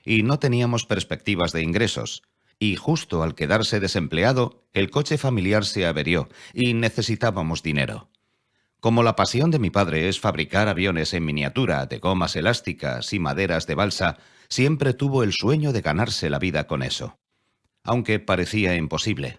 y no teníamos perspectivas de ingresos. Y justo al quedarse desempleado, el coche familiar se averió y necesitábamos dinero. Como la pasión de mi padre es fabricar aviones en miniatura de gomas elásticas y maderas de balsa, siempre tuvo el sueño de ganarse la vida con eso. Aunque parecía imposible.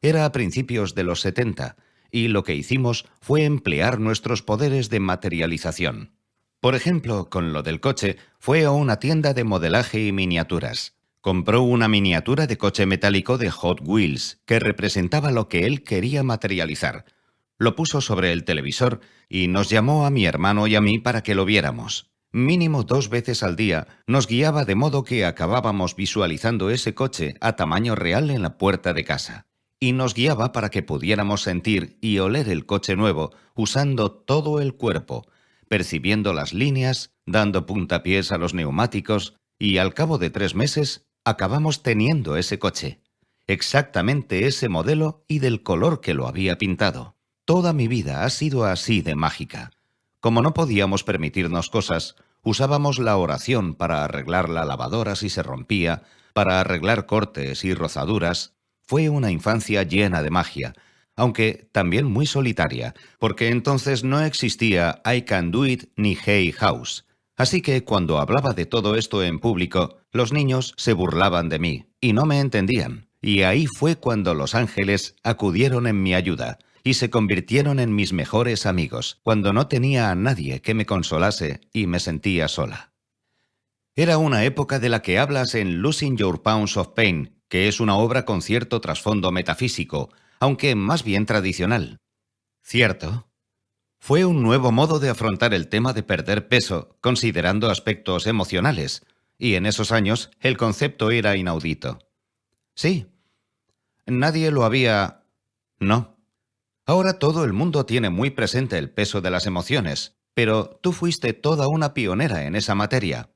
Era a principios de los 70, y lo que hicimos fue emplear nuestros poderes de materialización. Por ejemplo, con lo del coche, fue a una tienda de modelaje y miniaturas. Compró una miniatura de coche metálico de Hot Wheels, que representaba lo que él quería materializar. Lo puso sobre el televisor y nos llamó a mi hermano y a mí para que lo viéramos. Mínimo 2 veces al día nos guiaba de modo que acabábamos visualizando ese coche a tamaño real en la puerta de casa. Y nos guiaba para que pudiéramos sentir y oler el coche nuevo usando todo el cuerpo, percibiendo las líneas, dando puntapiés a los neumáticos, y al cabo de 3 meses acabamos teniendo ese coche. Exactamente ese modelo y del color que lo había pintado. Toda mi vida ha sido así de mágica. Como no podíamos permitirnos cosas, usábamos la oración para arreglar la lavadora si se rompía, para arreglar cortes y rozaduras. Fue una infancia llena de magia, aunque también muy solitaria, porque entonces no existía I Can Do It ni Hay House. Así que cuando hablaba de todo esto en público, los niños se burlaban de mí y no me entendían. Y ahí fue cuando los ángeles acudieron en mi ayuda y se convirtieron en mis mejores amigos, cuando no tenía a nadie que me consolase y me sentía sola. Era una época de la que hablas en Losing Your Pounds of Pain, que es una obra con cierto trasfondo metafísico, aunque más bien tradicional. ¿Cierto? Fue un nuevo modo de afrontar el tema de perder peso, considerando aspectos emocionales, y en esos años el concepto era inaudito. Sí. Nadie lo había... No. Ahora todo el mundo tiene muy presente el peso de las emociones, pero tú fuiste toda una pionera en esa materia.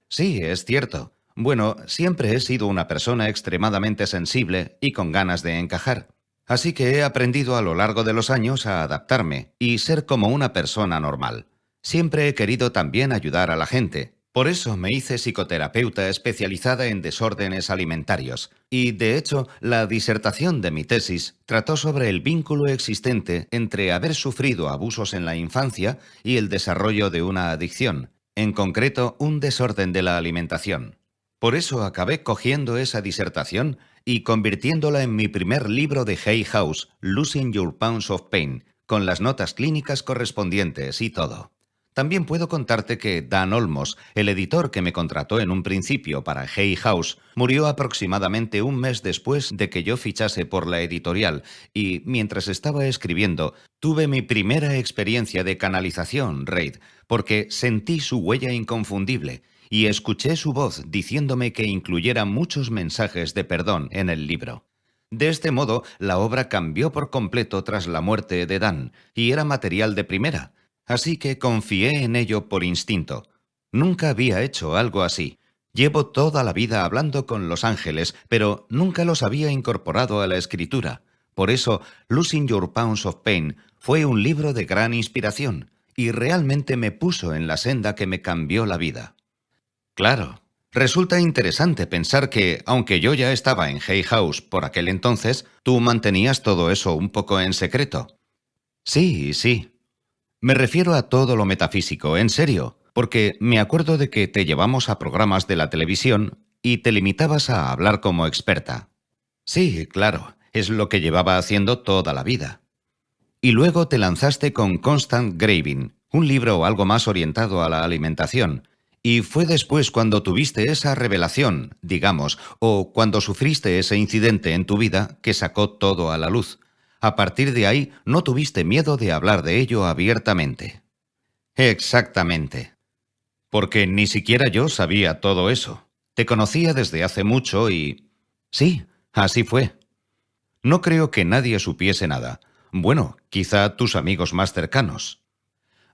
Sí, es cierto. Bueno, siempre he sido una persona extremadamente sensible y con ganas de encajar. Así que he aprendido a lo largo de los años a adaptarme y ser como una persona normal. Siempre he querido también ayudar a la gente. Por eso me hice psicoterapeuta especializada en desórdenes alimentarios. Y, de hecho, la disertación de mi tesis trató sobre el vínculo existente entre haber sufrido abusos en la infancia y el desarrollo de una adicción, en concreto un desorden de la alimentación. Por eso acabé cogiendo esa disertación y convirtiéndola en mi primer libro de Hay House, Losing Your Pounds of Pain, con las notas clínicas correspondientes y todo. También puedo contarte que Dan Olmos, el editor que me contrató en un principio para Hay House, murió aproximadamente un mes después de que yo fichase por la editorial y, mientras estaba escribiendo, tuve mi primera experiencia de canalización, Reid, porque sentí su huella inconfundible y escuché su voz diciéndome que incluyera muchos mensajes de perdón en el libro. De este modo, la obra cambió por completo tras la muerte de Dan y era material de primera. Así que confié en ello por instinto. Nunca había hecho algo así. Llevo toda la vida hablando con los ángeles, pero nunca los había incorporado a la escritura. Por eso, Losing Your Pounds of Pain fue un libro de gran inspiración, y realmente me puso en la senda que me cambió la vida. Claro. Resulta interesante pensar que, aunque yo ya estaba en Hay House por aquel entonces, tú mantenías todo eso un poco en secreto. Sí, sí. Me refiero a todo lo metafísico, en serio, porque me acuerdo de que te llevamos a programas de la televisión y te limitabas a hablar como experta. Sí, claro, es lo que llevaba haciendo toda la vida. Y luego te lanzaste con Constant Graving, un libro algo más orientado a la alimentación, y fue después cuando tuviste esa revelación, digamos, o cuando sufriste ese incidente en tu vida que sacó todo a la luz. A partir de ahí, no tuviste miedo de hablar de ello abiertamente. Exactamente. Porque ni siquiera yo sabía todo eso. Te conocía desde hace mucho y... Sí, así fue. No creo que nadie supiese nada. Bueno, quizá tus amigos más cercanos.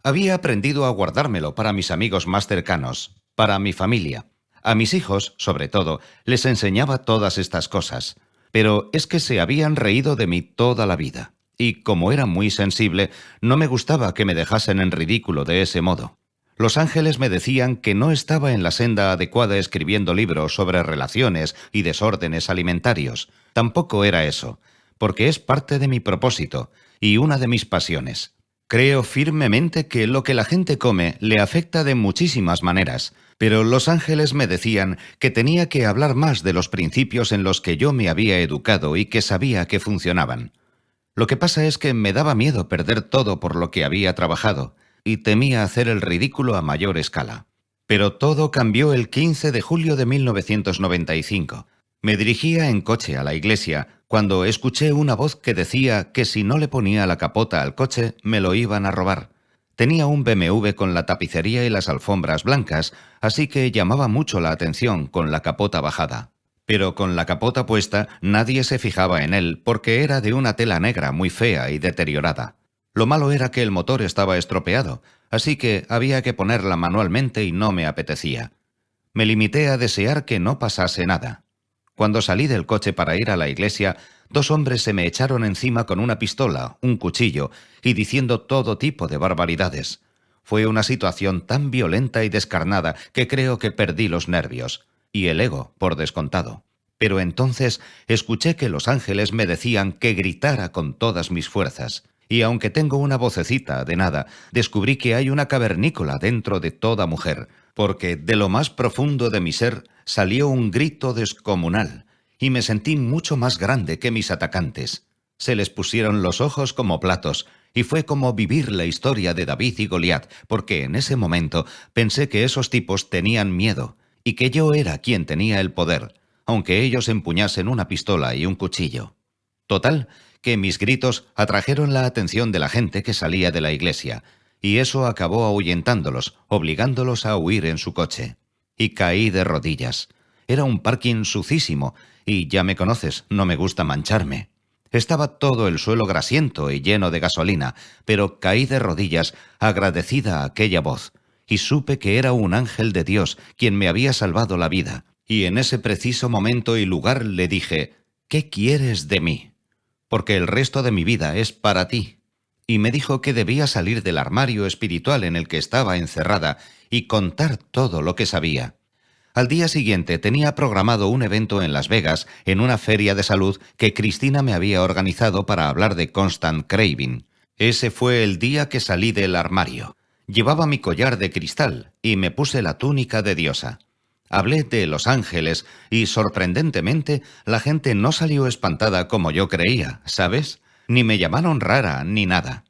Había aprendido a guardármelo para mis amigos más cercanos, para mi familia. A mis hijos, sobre todo, les enseñaba todas estas cosas. Pero es que se habían reído de mí toda la vida. Y como era muy sensible, no me gustaba que me dejasen en ridículo de ese modo. Los ángeles me decían que no estaba en la senda adecuada escribiendo libros sobre relaciones y desórdenes alimentarios. Tampoco era eso, porque es parte de mi propósito y una de mis pasiones. Creo firmemente que lo que la gente come le afecta de muchísimas maneras, pero los ángeles me decían que tenía que hablar más de los principios en los que yo me había educado y que sabía que funcionaban. Lo que pasa es que me daba miedo perder todo por lo que había trabajado, y temía hacer el ridículo a mayor escala. Pero todo cambió el 15 de julio de 1995. Me dirigía en coche a la iglesia cuando escuché una voz que decía que si no le ponía la capota al coche me lo iban a robar. Tenía un BMW con la tapicería y las alfombras blancas, así que llamaba mucho la atención con la capota bajada. Pero con la capota puesta nadie se fijaba en él porque era de una tela negra muy fea y deteriorada. Lo malo era que el motor estaba estropeado, así que había que ponerla manualmente y no me apetecía. Me limité a desear que no pasase nada. Cuando salí del coche para ir a la iglesia, 2 hombres se me echaron encima con una pistola, un cuchillo y diciendo todo tipo de barbaridades. Fue una situación tan violenta y descarnada que creo que perdí los nervios, y el ego, por descontado. Pero entonces escuché que los ángeles me decían que gritara con todas mis fuerzas. Y aunque tengo una vocecita de nada, descubrí que hay una cavernícola dentro de toda mujer, porque de lo más profundo de mi ser salió un grito descomunal, y me sentí mucho más grande que mis atacantes. Se les pusieron los ojos como platos, y fue como vivir la historia de David y Goliat, porque en ese momento pensé que esos tipos tenían miedo, y que yo era quien tenía el poder, aunque ellos empuñasen una pistola y un cuchillo. Total, que mis gritos atrajeron la atención de la gente que salía de la iglesia, y eso acabó ahuyentándolos, obligándolos a huir en su coche. Y caí de rodillas. Era un parking sucísimo, y ya me conoces, no me gusta mancharme. Estaba todo el suelo grasiento y lleno de gasolina, pero caí de rodillas, agradecida a aquella voz, y supe que era un ángel de Dios quien me había salvado la vida. Y en ese preciso momento y lugar le dije: «¿Qué quieres de mí? Porque el resto de mi vida es para ti». Y me dijo que debía salir del armario espiritual en el que estaba encerrada y contar todo lo que sabía. Al día siguiente tenía programado un evento en Las Vegas, en una feria de salud que Cristina me había organizado para hablar de Constant Craving. Ese fue el día que salí del armario. Llevaba mi collar de cristal y me puse la túnica de diosa. Hablé de los ángeles y, sorprendentemente, la gente no salió espantada como yo creía, ¿sabes? Ni me llamaron rara ni nada.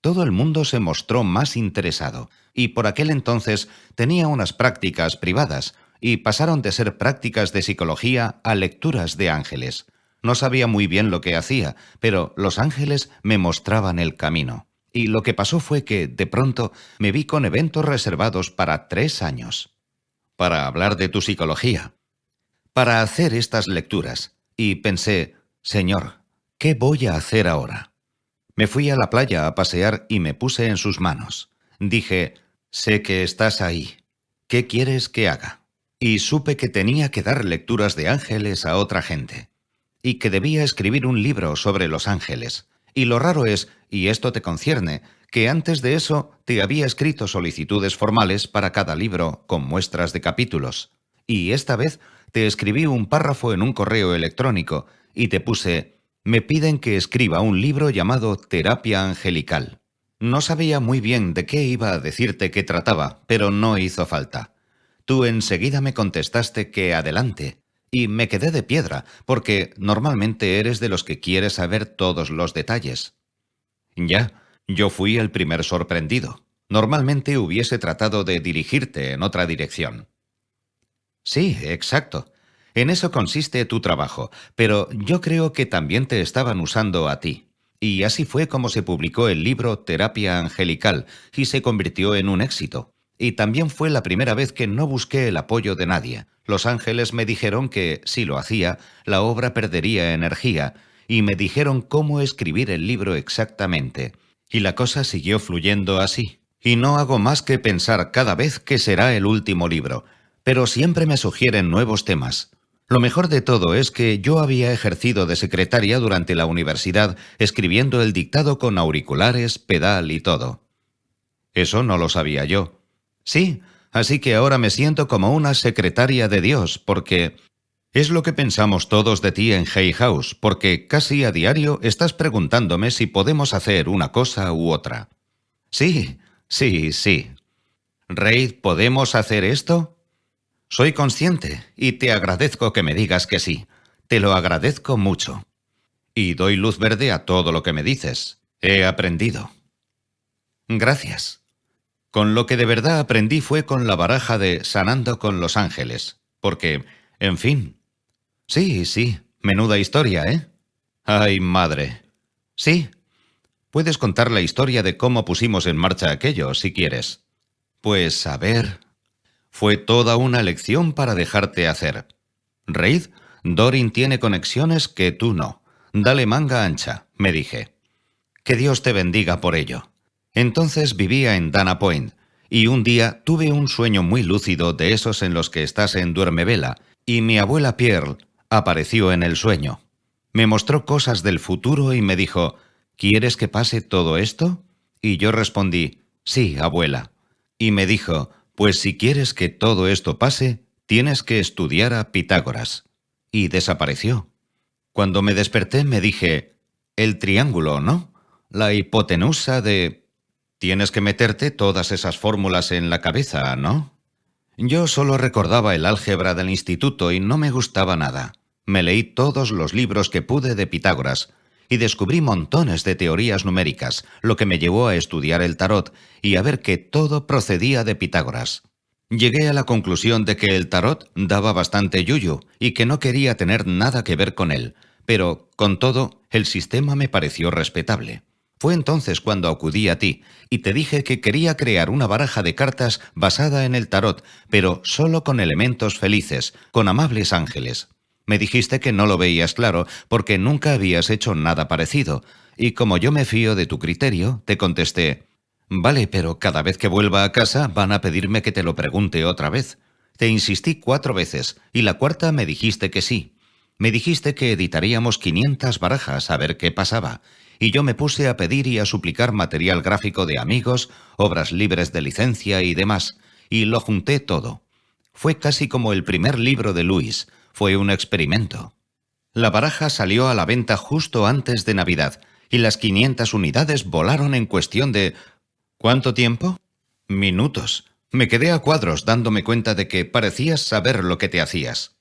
Todo el mundo se mostró más interesado, y por aquel entonces tenía unas prácticas privadas, y pasaron de ser prácticas de psicología a lecturas de ángeles. No sabía muy bien lo que hacía, pero los ángeles me mostraban el camino. Y lo que pasó fue que, de pronto, me vi con eventos reservados para 3 años. Para hablar de tu psicología. Para hacer estas lecturas. Y pensé: Señor, ¿qué voy a hacer ahora? Me fui a la playa a pasear y me puse en sus manos. Dije: sé que estás ahí. ¿Qué quieres que haga? Y supe que tenía que dar lecturas de ángeles a otra gente. Y que debía escribir un libro sobre los ángeles. Y lo raro es, y esto te concierne, que antes de eso te había escrito solicitudes formales para cada libro con muestras de capítulos. Y esta vez te escribí un párrafo en un correo electrónico y te puse: me piden que escriba un libro llamado Terapia Angelical. No sabía muy bien de qué iba a decirte que trataba, pero no hizo falta. Tú enseguida me contestaste que adelante, y me quedé de piedra, porque normalmente eres de los que quieres saber todos los detalles. Ya, yo fui el primer sorprendido. Normalmente hubiese tratado de dirigirte en otra dirección. Sí, exacto. En eso consiste tu trabajo, pero yo creo que también te estaban usando a ti. Y así fue como se publicó el libro Terapia Angelical y se convirtió en un éxito. Y también fue la primera vez que no busqué el apoyo de nadie. Los ángeles me dijeron que, si lo hacía, la obra perdería energía, y me dijeron cómo escribir el libro exactamente. Y la cosa siguió fluyendo así. Y no hago más que pensar cada vez que será el último libro, pero siempre me sugieren nuevos temas. Lo mejor de todo es que yo había ejercido de secretaria durante la universidad, escribiendo el dictado con auriculares, pedal y todo. Eso no lo sabía yo. Sí, así que ahora me siento como una secretaria de Dios, porque es lo que pensamos todos de ti en Hay House, porque casi a diario estás preguntándome si podemos hacer una cosa u otra. Sí, sí, sí. Reid, ¿podemos hacer esto? Soy consciente y te agradezco que me digas que sí. Te lo agradezco mucho. Y doy luz verde a todo lo que me dices. He aprendido. Gracias. Con lo que de verdad aprendí fue con la baraja de Sanando con los Ángeles. Porque, en fin. Sí, sí, menuda historia, ¿eh? Ay, madre. Sí, puedes contar la historia de cómo pusimos en marcha aquello, si quieres. Pues, a ver. Fue toda una lección para dejarte hacer. Reid, Dorin tiene conexiones que tú no. Dale manga ancha, me dije. Que Dios te bendiga por ello. Entonces vivía en Dana Point, y un día tuve un sueño muy lúcido de esos en los que estás en duermevela, y mi abuela Pierre apareció en el sueño. Me mostró cosas del futuro y me dijo, ¿quieres que pase todo esto? Y yo respondí, sí, abuela. Y me dijo, pues si quieres que todo esto pase, tienes que estudiar a Pitágoras. Y desapareció. Cuando me desperté me dije, el triángulo, ¿no? La hipotenusa de... Tienes que meterte todas esas fórmulas en la cabeza, ¿no? Yo solo recordaba el álgebra del instituto y no me gustaba nada. Me leí todos los libros que pude de Pitágoras y descubrí montones de teorías numéricas, lo que me llevó a estudiar el tarot y a ver que todo procedía de Pitágoras. Llegué a la conclusión de que el tarot daba bastante yuyu y que no quería tener nada que ver con él, pero, con todo, el sistema me pareció respetable. Fue entonces cuando acudí a ti y te dije que quería crear una baraja de cartas basada en el tarot, pero solo con elementos felices, con amables ángeles. Me dijiste que no lo veías claro porque nunca habías hecho nada parecido, y como yo me fío de tu criterio, te contesté, vale, pero cada vez que vuelva a casa van a pedirme que te lo pregunte otra vez. Te insistí 4 veces, y la cuarta me dijiste que sí. Me dijiste que editaríamos 500 barajas a ver qué pasaba, y yo me puse a pedir y a suplicar material gráfico de amigos, obras libres de licencia y demás, y lo junté todo. Fue casi como el primer libro de Lewis, fue un experimento. La baraja salió a la venta justo antes de Navidad, y las 500 unidades volaron en cuestión de... ¿Cuánto tiempo? Minutos. Me quedé a cuadros dándome cuenta de que parecías saber lo que te hacías.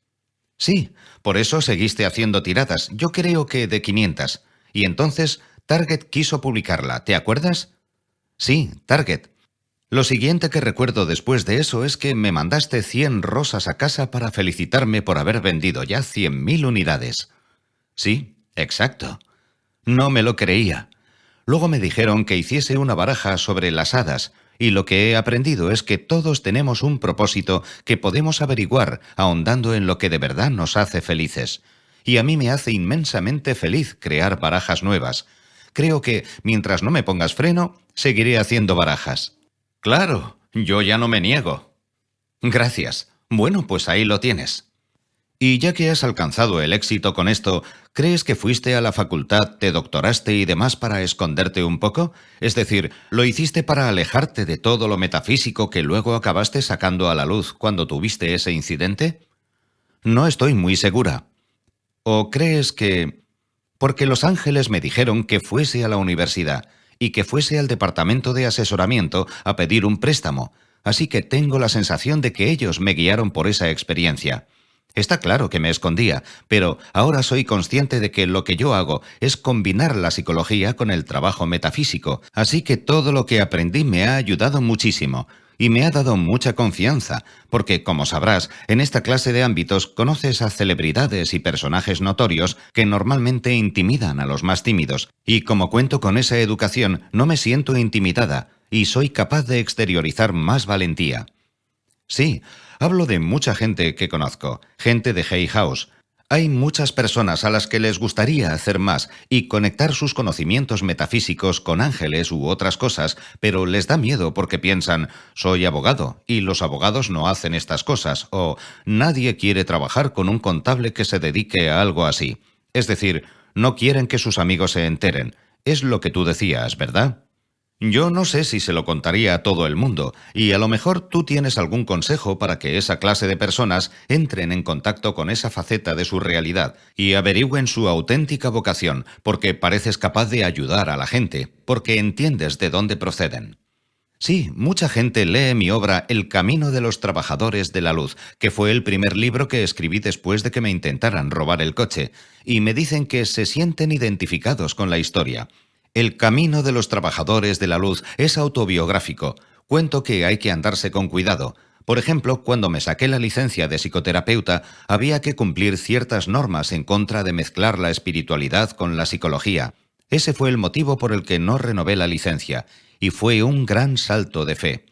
Sí, por eso seguiste haciendo tiradas, yo creo que de 500. Y entonces Target quiso publicarla, ¿te acuerdas? Sí, Target. Lo siguiente que recuerdo después de eso es que me mandaste 100 rosas a casa para felicitarme por haber vendido ya 100.000 unidades. Sí, exacto. No me lo creía. Luego me dijeron que hiciese una baraja sobre las hadas, y lo que he aprendido es que todos tenemos un propósito que podemos averiguar ahondando en lo que de verdad nos hace felices. Y a mí me hace inmensamente feliz crear barajas nuevas. Creo que, mientras no me pongas freno, seguiré haciendo barajas. Claro, yo ya no me niego. Gracias. Bueno, pues ahí lo tienes. Y ya que has alcanzado el éxito con esto, ¿crees que fuiste a la facultad, te doctoraste y demás para esconderte un poco? Es decir, ¿lo hiciste para alejarte de todo lo metafísico que luego acabaste sacando a la luz cuando tuviste ese incidente? No estoy muy segura. ¿O crees que...? Porque los ángeles me dijeron que fuese a la universidad y que fuese al departamento de asesoramiento a pedir un préstamo, así que tengo la sensación de que ellos me guiaron por esa experiencia. Está claro que me escondía, pero ahora soy consciente de que lo que yo hago es combinar la psicología con el trabajo metafísico, así que todo lo que aprendí me ha ayudado muchísimo y me ha dado mucha confianza, porque, como sabrás, en esta clase de ámbitos conoces a celebridades y personajes notorios que normalmente intimidan a los más tímidos, y como cuento con esa educación, no me siento intimidada y soy capaz de exteriorizar más valentía. Sí, hablo de mucha gente que conozco, gente de Hay House. Hay muchas personas a las que les gustaría hacer más y conectar sus conocimientos metafísicos con ángeles u otras cosas, pero les da miedo porque piensan, soy abogado y los abogados no hacen estas cosas, o nadie quiere trabajar con un contable que se dedique a algo así. Es decir, no quieren que sus amigos se enteren. Es lo que tú decías, ¿verdad? Yo no sé si se lo contaría a todo el mundo, y a lo mejor tú tienes algún consejo para que esa clase de personas entren en contacto con esa faceta de su realidad y averigüen su auténtica vocación, porque pareces capaz de ayudar a la gente, porque entiendes de dónde proceden. Sí, mucha gente lee mi obra El camino de los trabajadores de la luz, que fue el primer libro que escribí después de que me intentaran robar el coche, y me dicen que se sienten identificados con la historia. El camino de los trabajadores de la luz es autobiográfico. Cuento que hay que andarse con cuidado. Por ejemplo, cuando me saqué la licencia de psicoterapeuta, había que cumplir ciertas normas en contra de mezclar la espiritualidad con la psicología. Ese fue el motivo por el que no renové la licencia, y fue un gran salto de fe.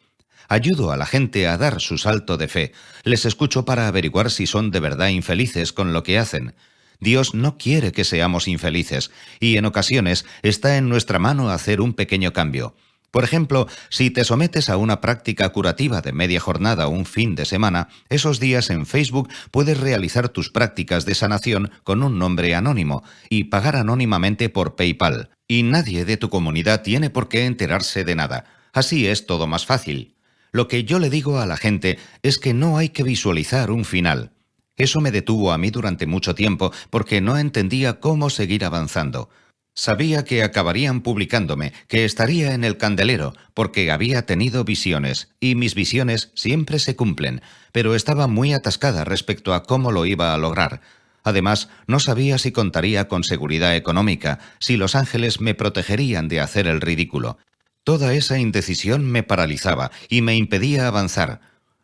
Ayudo a la gente a dar su salto de fe. Les escucho para averiguar si son de verdad infelices con lo que hacen. Dios no quiere que seamos infelices, y en ocasiones está en nuestra mano hacer un pequeño cambio. Por ejemplo, si te sometes a una práctica curativa de media jornada o un fin de semana, esos días en Facebook puedes realizar tus prácticas de sanación con un nombre anónimo y pagar anónimamente por PayPal. Y nadie de tu comunidad tiene por qué enterarse de nada. Así es todo más fácil. Lo que yo le digo a la gente es que no hay que visualizar un final. Eso me detuvo a mí durante mucho tiempo porque no entendía cómo seguir avanzando. Sabía que acabarían publicándome, que estaría en el candelero, porque había tenido visiones, y mis visiones siempre se cumplen, pero estaba muy atascada respecto a cómo lo iba a lograr. Además, no sabía si contaría con seguridad económica, si los ángeles me protegerían de hacer el ridículo. Toda esa indecisión me paralizaba y me impedía avanzar.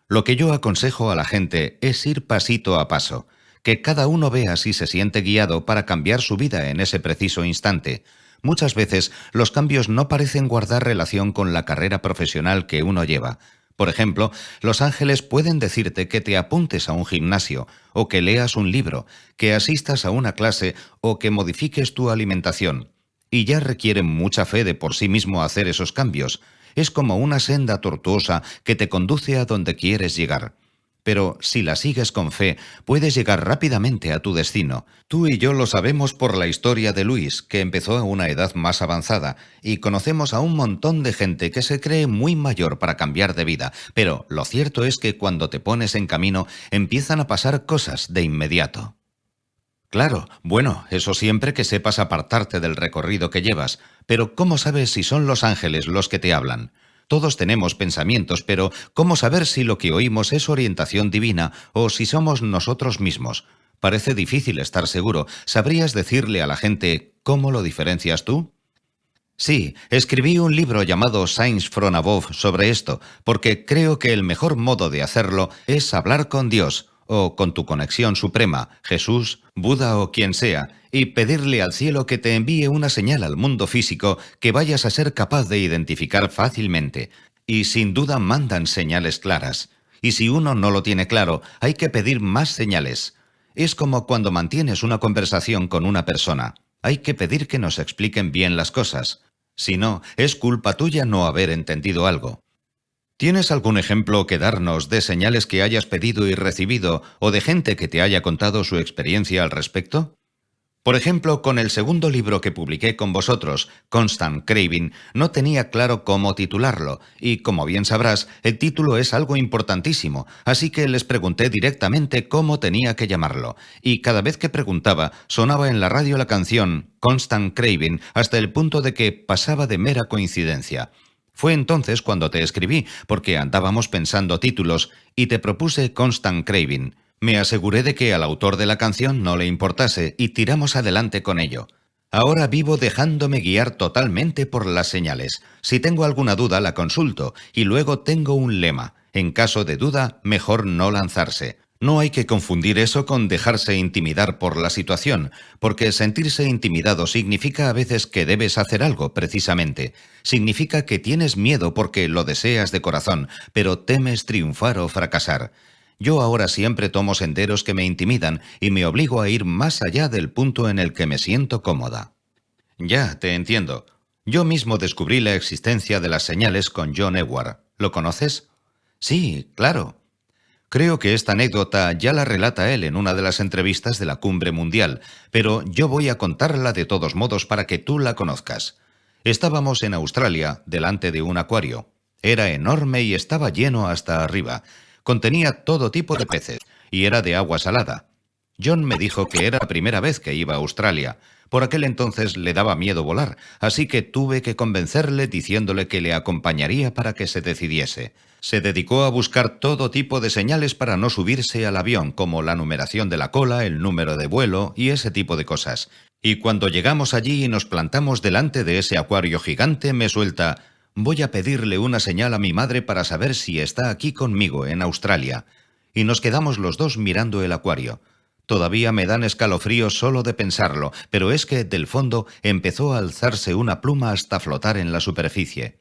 Lo que yo aconsejo a la gente es ir pasito a paso, que cada uno vea si se siente guiado para cambiar su vida en ese preciso instante. Muchas veces los cambios no parecen guardar relación con la carrera profesional que uno lleva. Por ejemplo, los ángeles pueden decirte que te apuntes a un gimnasio, o que leas un libro, que asistas a una clase o que modifiques tu alimentación. Y ya requieren mucha fe de por sí mismo hacer esos cambios. Es como una senda tortuosa que te conduce a donde quieres llegar. Pero si la sigues con fe, puedes llegar rápidamente a tu destino. Tú y yo lo sabemos por la historia de Luis, que empezó a una edad más avanzada, y conocemos a un montón de gente que se cree muy mayor para cambiar de vida, pero lo cierto es que cuando te pones en camino, empiezan a pasar cosas de inmediato. Claro, bueno, eso siempre que sepas apartarte del recorrido que llevas, pero ¿cómo sabes si son los ángeles los que te hablan? Todos tenemos pensamientos, pero ¿cómo saber si lo que oímos es orientación divina o si somos nosotros mismos? Parece difícil estar seguro. ¿Sabrías decirle a la gente cómo lo diferencias tú? Sí, escribí un libro llamado Signs from Above sobre esto, porque creo que el mejor modo de hacerlo es hablar con Dios, o con tu conexión suprema, Jesús, Buda o quien sea, y pedirle al cielo que te envíe una señal al mundo físico que vayas a ser capaz de identificar fácilmente. Y sin duda mandan señales claras. Y si uno no lo tiene claro, hay que pedir más señales. Es como cuando mantienes una conversación con una persona. Hay que pedir que nos expliquen bien las cosas. Si no, es culpa tuya no haber entendido algo. ¿Tienes algún ejemplo que darnos de señales que hayas pedido y recibido o de gente que te haya contado su experiencia al respecto? Por ejemplo, con el segundo libro que publiqué con vosotros, Constant Craving, no tenía claro cómo titularlo, y como bien sabrás, el título es algo importantísimo, así que les pregunté directamente cómo tenía que llamarlo, y cada vez que preguntaba, sonaba en la radio la canción Constant Craving hasta el punto de que pasaba de mera coincidencia. Fue entonces cuando te escribí, porque andábamos pensando títulos, y te propuse Constant Craving. Me aseguré de que al autor de la canción no le importase y tiramos adelante con ello. Ahora vivo dejándome guiar totalmente por las señales. Si tengo alguna duda, la consulto, y luego tengo un lema. En caso de duda, mejor no lanzarse. No hay que confundir eso con dejarse intimidar por la situación, porque sentirse intimidado significa a veces que debes hacer algo, precisamente. Significa que tienes miedo porque lo deseas de corazón, pero temes triunfar o fracasar. Yo ahora siempre tomo senderos que me intimidan y me obligo a ir más allá del punto en el que me siento cómoda. Ya, te entiendo. Yo mismo descubrí la existencia de las señales con John Ewart. ¿Lo conoces? Sí, claro. Creo que esta anécdota ya la relata él en una de las entrevistas de la Cumbre Mundial, pero yo voy a contarla de todos modos para que tú la conozcas. Estábamos en Australia, delante de un acuario. Era enorme y estaba lleno hasta arriba. Contenía todo tipo de peces, y era de agua salada. John me dijo que era la primera vez que iba a Australia. Por aquel entonces le daba miedo volar, así que tuve que convencerle diciéndole que le acompañaría para que se decidiese. Se dedicó a buscar todo tipo de señales para no subirse al avión, como la numeración de la cola, el número de vuelo y ese tipo de cosas. Y cuando llegamos allí y nos plantamos delante de ese acuario gigante, me suelta: «Voy a pedirle una señal a mi madre para saber si está aquí conmigo en Australia». Y nos quedamos los dos mirando el acuario. Todavía me dan escalofríos solo de pensarlo, pero es que del fondo empezó a alzarse una pluma hasta flotar en la superficie.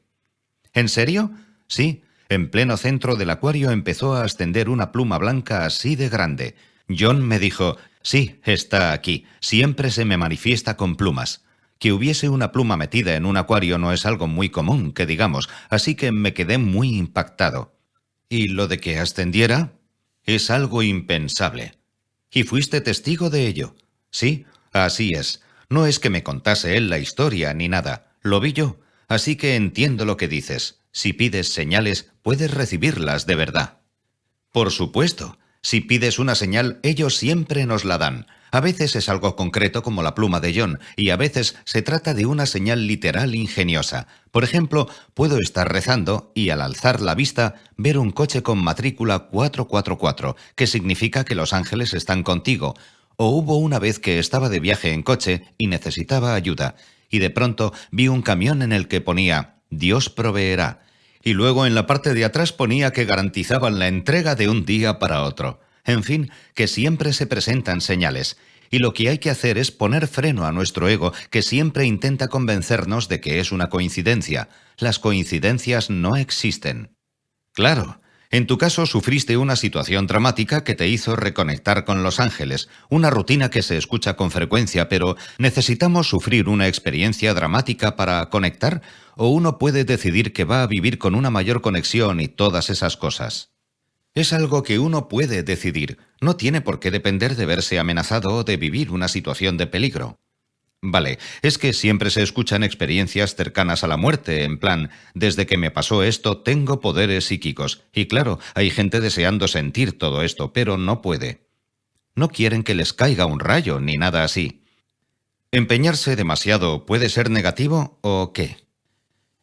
¿En serio? Sí, en pleno centro del acuario empezó a ascender una pluma blanca así de grande. John me dijo: «Sí, está aquí, siempre se me manifiesta con plumas». Que hubiese una pluma metida en un acuario no es algo muy común, que digamos, así que me quedé muy impactado. ¿Y lo de que ascendiera? Es algo impensable. ¿Y fuiste testigo de ello? Sí, así es. No es que me contase él la historia ni nada, lo vi yo, así que entiendo lo que dices. Si pides señales, puedes recibirlas de verdad. Por supuesto. Si pides una señal, ellos siempre nos la dan. A veces es algo concreto como la pluma de John, y a veces se trata de una señal literal ingeniosa. Por ejemplo, puedo estar rezando y al alzar la vista ver un coche con matrícula 444, que significa que los ángeles están contigo. O hubo una vez que estaba de viaje en coche y necesitaba ayuda, y de pronto vi un camión en el que ponía «Dios proveerá». Y luego en la parte de atrás ponía que garantizaban la entrega de un día para otro. En fin, que siempre se presentan señales. Y lo que hay que hacer es poner freno a nuestro ego, que siempre intenta convencernos de que es una coincidencia. Las coincidencias no existen. Claro, en tu caso sufriste una situación dramática que te hizo reconectar con los ángeles, una rutina que se escucha con frecuencia, pero ¿necesitamos sufrir una experiencia dramática para conectar? ¿O uno puede decidir que va a vivir con una mayor conexión y todas esas cosas? Es algo que uno puede decidir, no tiene por qué depender de verse amenazado o de vivir una situación de peligro. Vale, es que siempre se escuchan experiencias cercanas a la muerte, en plan, desde que me pasó esto tengo poderes psíquicos. Y claro, hay gente deseando sentir todo esto, pero no puede. No quieren que les caiga un rayo ni nada así. ¿Empeñarse demasiado puede ser negativo o qué?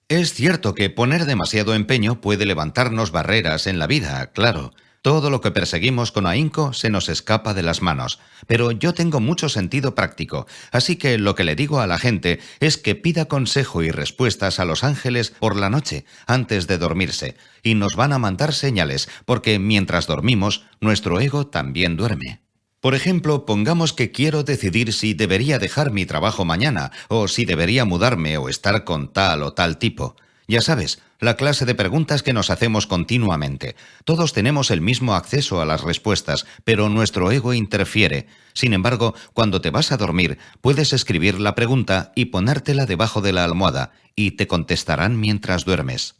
Es cierto que poner demasiado empeño puede levantarnos barreras en la vida, claro. Todo lo que perseguimos con ahínco se nos escapa de las manos. Pero yo tengo mucho sentido práctico, así que lo que le digo a la gente es que pida consejo y respuestas a los ángeles por la noche, antes de dormirse, y nos van a mandar señales, porque mientras dormimos, nuestro ego también duerme. Por ejemplo, pongamos que quiero decidir si debería dejar mi trabajo mañana, o si debería mudarme o estar con tal o tal tipo. Ya sabes, la clase de preguntas que nos hacemos continuamente. Todos tenemos el mismo acceso a las respuestas, pero nuestro ego interfiere. Sin embargo, cuando te vas a dormir, puedes escribir la pregunta y ponértela debajo de la almohada, y te contestarán mientras duermes.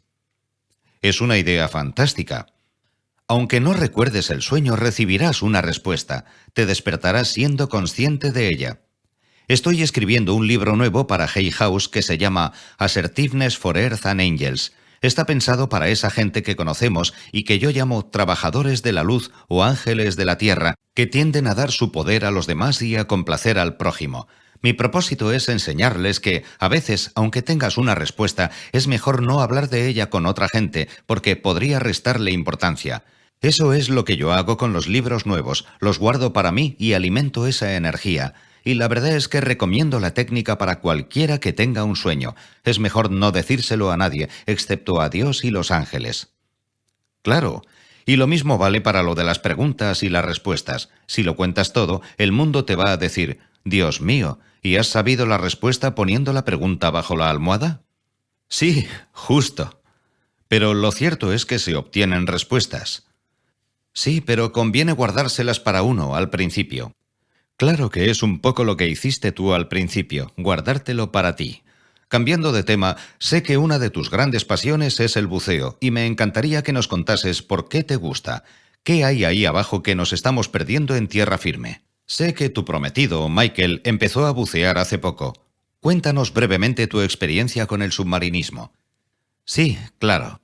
Es una idea fantástica. Aunque no recuerdes el sueño, recibirás una respuesta. Te despertarás siendo consciente de ella. Estoy escribiendo un libro nuevo para Hay House que se llama Assertiveness for Earth and Angels. Está pensado para esa gente que conocemos y que yo llamo trabajadores de la luz o ángeles de la tierra, que tienden a dar su poder a los demás y a complacer al prójimo. Mi propósito es enseñarles que, a veces, aunque tengas una respuesta, es mejor no hablar de ella con otra gente, porque podría restarle importancia. Eso es lo que yo hago con los libros nuevos, los guardo para mí y alimento esa energía. Y la verdad es que recomiendo la técnica para cualquiera que tenga un sueño. Es mejor no decírselo a nadie, excepto a Dios y los ángeles. Claro, y lo mismo vale para lo de las preguntas y las respuestas. Si lo cuentas todo, el mundo te va a decir: «Dios mío, ¿y has sabido la respuesta poniendo la pregunta bajo la almohada?» Sí, justo. Pero lo cierto es que se obtienen respuestas. Sí, pero conviene guardárselas para uno al principio. Claro que es un poco lo que hiciste tú al principio, guardártelo para ti. Cambiando de tema, sé que una de tus grandes pasiones es el buceo y me encantaría que nos contases por qué te gusta. ¿Qué hay ahí abajo que nos estamos perdiendo en tierra firme? Sé que tu prometido, Michael, empezó a bucear hace poco. Cuéntanos brevemente tu experiencia con el submarinismo. Sí, claro.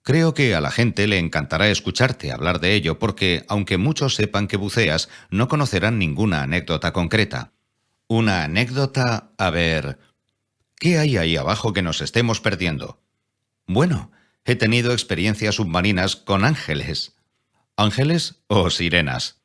Creo que a la gente le encantará escucharte hablar de ello porque, aunque muchos sepan que buceas, no conocerán ninguna anécdota concreta. Una anécdota, a ver, ¿qué hay ahí abajo que nos estemos perdiendo? Bueno, he tenido experiencias submarinas con ángeles. ¿Ángeles o sirenas?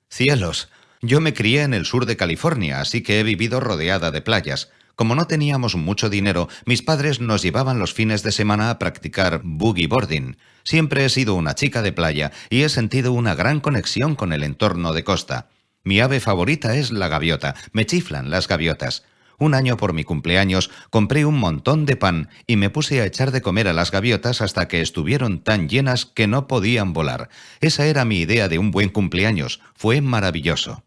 Cielos, yo me crié en el sur de California, así que he vivido rodeada de playas. Como no teníamos mucho dinero, mis padres nos llevaban los fines de semana a practicar boogie boarding. Siempre he sido una chica de playa y he sentido una gran conexión con el entorno de costa. Mi ave favorita es la gaviota, me chiflan las gaviotas. Un año por mi cumpleaños compré un montón de pan y me puse a echar de comer a las gaviotas hasta que estuvieron tan llenas que no podían volar. Esa era mi idea de un buen cumpleaños. Fue maravilloso.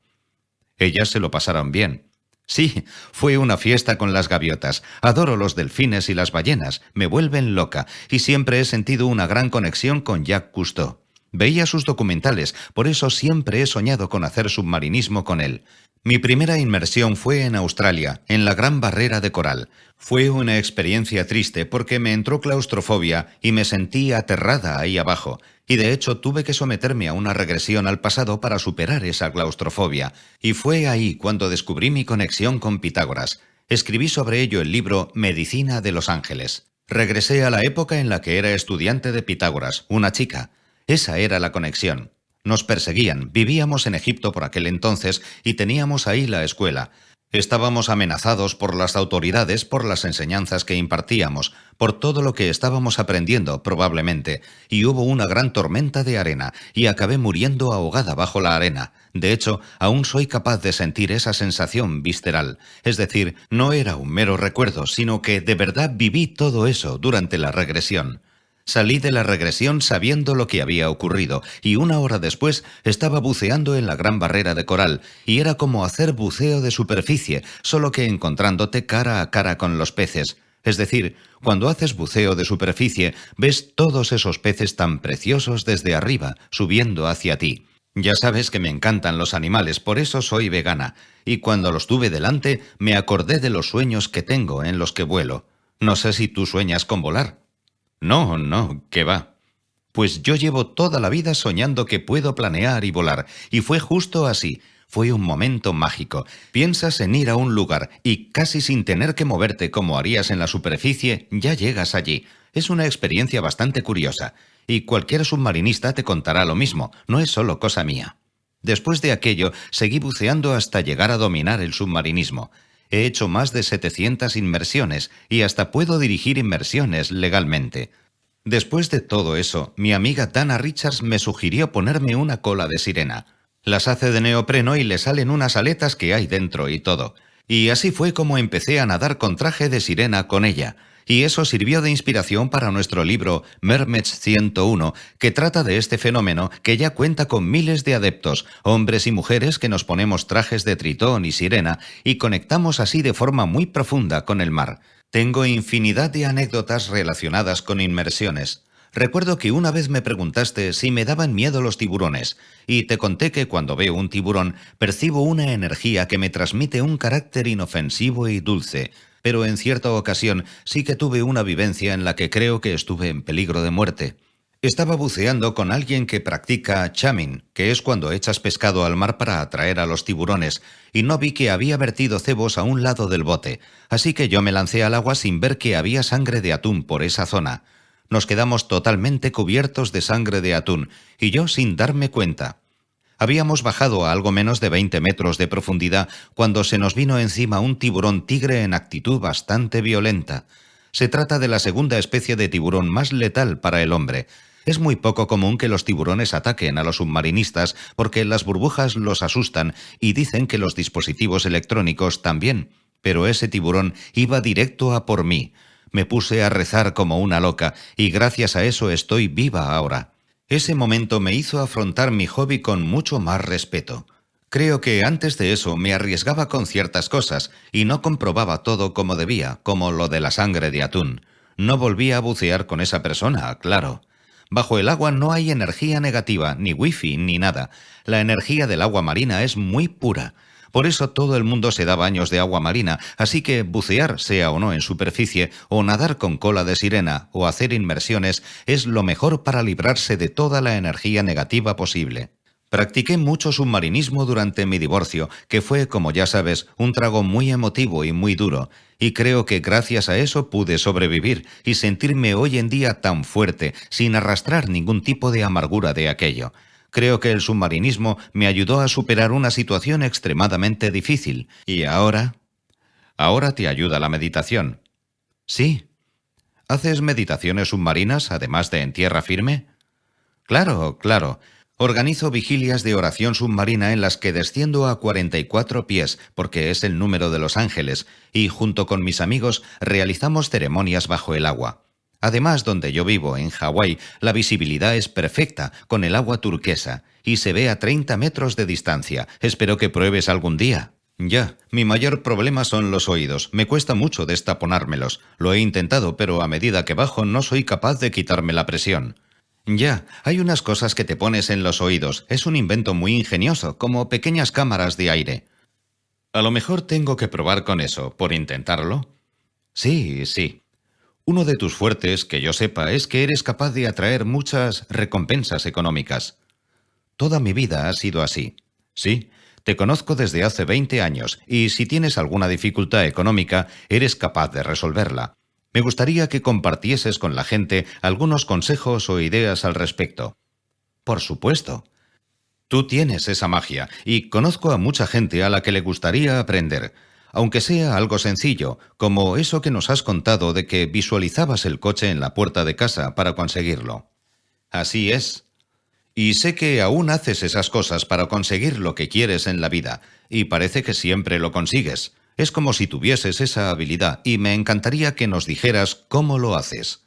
Ellas se lo pasaron bien. Sí, fue una fiesta con las gaviotas. Adoro los delfines y las ballenas. Me vuelven loca y siempre he sentido una gran conexión con Jacques Cousteau. Veía sus documentales, por eso siempre he soñado con hacer submarinismo con él. Mi primera inmersión fue en Australia, en la Gran Barrera de Coral. Fue una experiencia triste porque me entró claustrofobia y me sentí aterrada ahí abajo. Y de hecho tuve que someterme a una regresión al pasado para superar esa claustrofobia. Y fue ahí cuando descubrí mi conexión con Pitágoras. Escribí sobre ello el libro Medicina de los Ángeles. Regresé a la época en la que era estudiante de Pitágoras, una chica. Esa era la conexión. Nos perseguían, vivíamos en Egipto por aquel entonces y teníamos ahí la escuela. Estábamos amenazados por las autoridades por las enseñanzas que impartíamos, por todo lo que estábamos aprendiendo, probablemente, y hubo una gran tormenta de arena, y acabé muriendo ahogada bajo la arena. De hecho, aún soy capaz de sentir esa sensación visceral. Es decir, no era un mero recuerdo, sino que de verdad viví todo eso durante la regresión. Salí de la regresión sabiendo lo que había ocurrido, y una hora después estaba buceando en la Gran Barrera de Coral, y era como hacer buceo de superficie, solo que encontrándote cara a cara con los peces. Es decir, cuando haces buceo de superficie, ves todos esos peces tan preciosos desde arriba, subiendo hacia ti. Ya sabes que me encantan los animales, por eso soy vegana, y cuando los tuve delante, me acordé de los sueños que tengo en los que vuelo. No sé si tú sueñas con volar. No, no, ¿qué va? Pues yo llevo toda la vida soñando que puedo planear y volar, y fue justo así. Fue un momento mágico. Piensas en ir a un lugar y casi sin tener que moverte como harías en la superficie, ya llegas allí. Es una experiencia bastante curiosa, y cualquier submarinista te contará lo mismo, no es solo cosa mía. Después de aquello, seguí buceando hasta llegar a dominar el submarinismo. He hecho más de 700 inmersiones y hasta puedo dirigir inmersiones legalmente. Después de todo eso, mi amiga Dana Richards me sugirió ponerme una cola de sirena. Las hace de neopreno y le salen unas aletas que hay dentro y todo. Y así fue como empecé a nadar con traje de sirena con ella. Y eso sirvió de inspiración para nuestro libro Mermaids 101, que trata de este fenómeno que ya cuenta con miles de adeptos, hombres y mujeres que nos ponemos trajes de tritón y sirena y conectamos así de forma muy profunda con el mar. Tengo infinidad de anécdotas relacionadas con inmersiones. Recuerdo que una vez me preguntaste si me daban miedo los tiburones, y te conté que cuando veo un tiburón percibo una energía que me transmite un carácter inofensivo y dulce, pero en cierta ocasión sí que tuve una vivencia en la que creo que estuve en peligro de muerte. Estaba buceando con alguien que practica chamin, que es cuando echas pescado al mar para atraer a los tiburones, y no vi que había vertido cebos a un lado del bote, así que yo me lancé al agua sin ver que había sangre de atún por esa zona. Nos quedamos totalmente cubiertos de sangre de atún, y yo sin darme cuenta. Habíamos bajado a algo menos de 20 metros de profundidad cuando se nos vino encima un tiburón tigre en actitud bastante violenta. Se trata de la segunda especie de tiburón más letal para el hombre. Es muy poco común que los tiburones ataquen a los submarinistas porque las burbujas los asustan y dicen que los dispositivos electrónicos también. Pero ese tiburón iba directo a por mí. Me puse a rezar como una loca y gracias a eso estoy viva ahora. Ese momento me hizo afrontar mi hobby con mucho más respeto. Creo que antes de eso me arriesgaba con ciertas cosas y no comprobaba todo como debía, como lo de la sangre de atún. No volví a bucear con esa persona, claro. Bajo el agua no hay energía negativa, ni wifi, ni nada. La energía del agua marina es muy pura. Por eso todo el mundo se da baños de agua marina, así que bucear, sea o no en superficie, o nadar con cola de sirena, o hacer inmersiones, es lo mejor para librarse de toda la energía negativa posible. Practiqué mucho submarinismo durante mi divorcio, que fue, como ya sabes, un trago muy emotivo y muy duro, y creo que gracias a eso pude sobrevivir y sentirme hoy en día tan fuerte, sin arrastrar ningún tipo de amargura de aquello. Creo que el submarinismo me ayudó a superar una situación extremadamente difícil, y ahora te ayuda la meditación. Sí. ¿Haces meditaciones submarinas, además de en tierra firme? Claro, claro. Organizo vigilias de oración submarina en las que desciendo a 44 pies, porque es el número de los ángeles, y junto con mis amigos realizamos ceremonias bajo el agua. Además, donde yo vivo, en Hawái, la visibilidad es perfecta, con el agua turquesa, y se ve a 30 metros de distancia. Espero que pruebes algún día. Ya, mi mayor problema son los oídos. Me cuesta mucho destaponármelos. Lo he intentado, pero a medida que bajo no soy capaz de quitarme la presión. Ya, hay unas cosas que te pones en los oídos. Es un invento muy ingenioso, como pequeñas cámaras de aire. A lo mejor tengo que probar con eso, por intentarlo. Sí, sí. Uno de tus fuertes, que yo sepa, es que eres capaz de atraer muchas recompensas económicas. Toda mi vida ha sido así. Sí, te conozco desde hace 20 años y si tienes alguna dificultad económica, eres capaz de resolverla. Me gustaría que compartieses con la gente algunos consejos o ideas al respecto. Por supuesto. Tú tienes esa magia y conozco a mucha gente a la que le gustaría aprender, aunque sea algo sencillo, como eso que nos has contado de que visualizabas el coche en la puerta de casa para conseguirlo. Así es. Y sé que aún haces esas cosas para conseguir lo que quieres en la vida, y parece que siempre lo consigues. Es como si tuvieses esa habilidad, y me encantaría que nos dijeras cómo lo haces.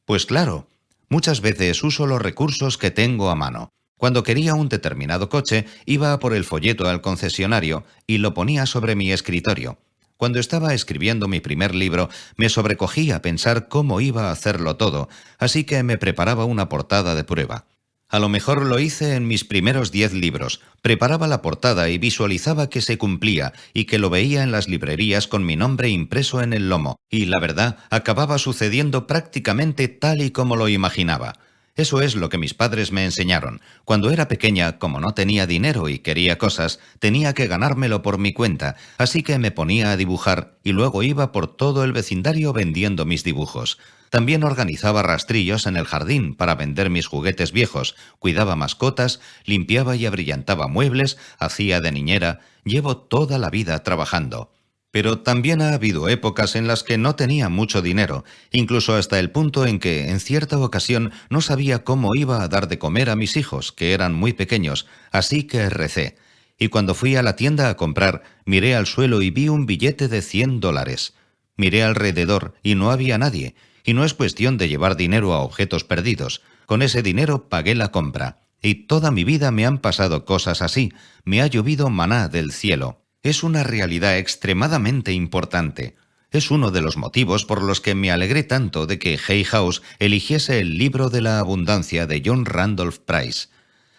Pues claro, muchas veces uso los recursos que tengo a mano. Cuando quería un determinado coche, iba a por el folleto al concesionario y lo ponía sobre mi escritorio. Cuando estaba escribiendo mi primer libro, me sobrecogí a pensar cómo iba a hacerlo todo, así que me preparaba una portada de prueba. A lo mejor lo hice en mis primeros 10 libros. Preparaba la portada y visualizaba que se cumplía y que lo veía en las librerías con mi nombre impreso en el lomo. Y la verdad, acababa sucediendo prácticamente tal y como lo imaginaba. Eso es lo que mis padres me enseñaron. Cuando era pequeña, como no tenía dinero y quería cosas, tenía que ganármelo por mi cuenta, así que me ponía a dibujar y luego iba por todo el vecindario vendiendo mis dibujos. También organizaba rastrillos en el jardín para vender mis juguetes viejos, cuidaba mascotas, limpiaba y abrillantaba muebles, hacía de niñera. Llevo toda la vida trabajando. Pero también ha habido épocas en las que no tenía mucho dinero, incluso hasta el punto en que, en cierta ocasión, no sabía cómo iba a dar de comer a mis hijos, que eran muy pequeños, así que recé. Y cuando fui a la tienda a comprar, miré al suelo y vi un billete de $100. Miré alrededor y no había nadie, y no es cuestión de llevar dinero a objetos perdidos. Con ese dinero pagué la compra. Y toda mi vida me han pasado cosas así. Me ha llovido maná del cielo. Es una realidad extremadamente importante. Es uno de los motivos por los que me alegré tanto de que Hay House eligiese el libro de la abundancia de John Randolph Price.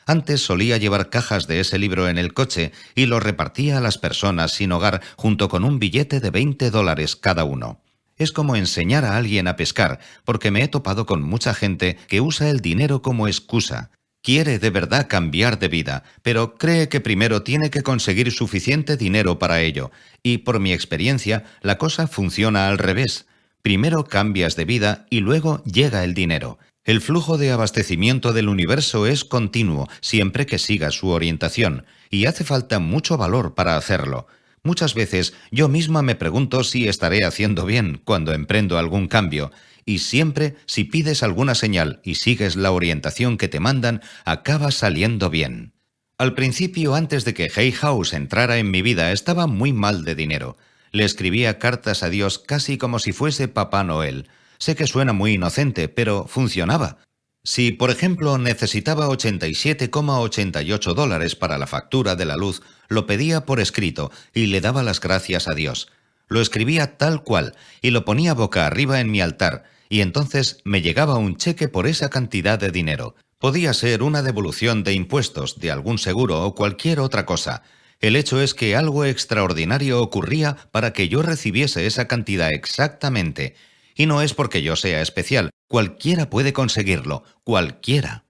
Antes solía llevar cajas de ese libro en el coche y lo repartía a las personas sin hogar junto con un billete de $20 cada uno. Es como enseñar a alguien a pescar, porque me he topado con mucha gente que usa el dinero como excusa. Quiere de verdad cambiar de vida, pero cree que primero tiene que conseguir suficiente dinero para ello. Y por mi experiencia, la cosa funciona al revés. Primero cambias de vida y luego llega el dinero. El flujo de abastecimiento del universo es continuo, siempre que sigas su orientación, y hace falta mucho valor para hacerlo. Muchas veces yo misma me pregunto si estaré haciendo bien cuando emprendo algún cambio, y siempre, si pides alguna señal y sigues la orientación que te mandan, acabas saliendo bien. Al principio, antes de que Hay House entrara en mi vida, estaba muy mal de dinero. Le escribía cartas a Dios casi como si fuese Papá Noel. Sé que suena muy inocente, pero funcionaba. Si, por ejemplo, necesitaba $87,88 para la factura de la luz, lo pedía por escrito y le daba las gracias a Dios. Lo escribía tal cual y lo ponía boca arriba en mi altar, y entonces me llegaba un cheque por esa cantidad de dinero. Podía ser una devolución de impuestos, de algún seguro o cualquier otra cosa. El hecho es que algo extraordinario ocurría para que yo recibiese esa cantidad exactamente. Y no es porque yo sea especial. Cualquiera puede conseguirlo. Cualquiera.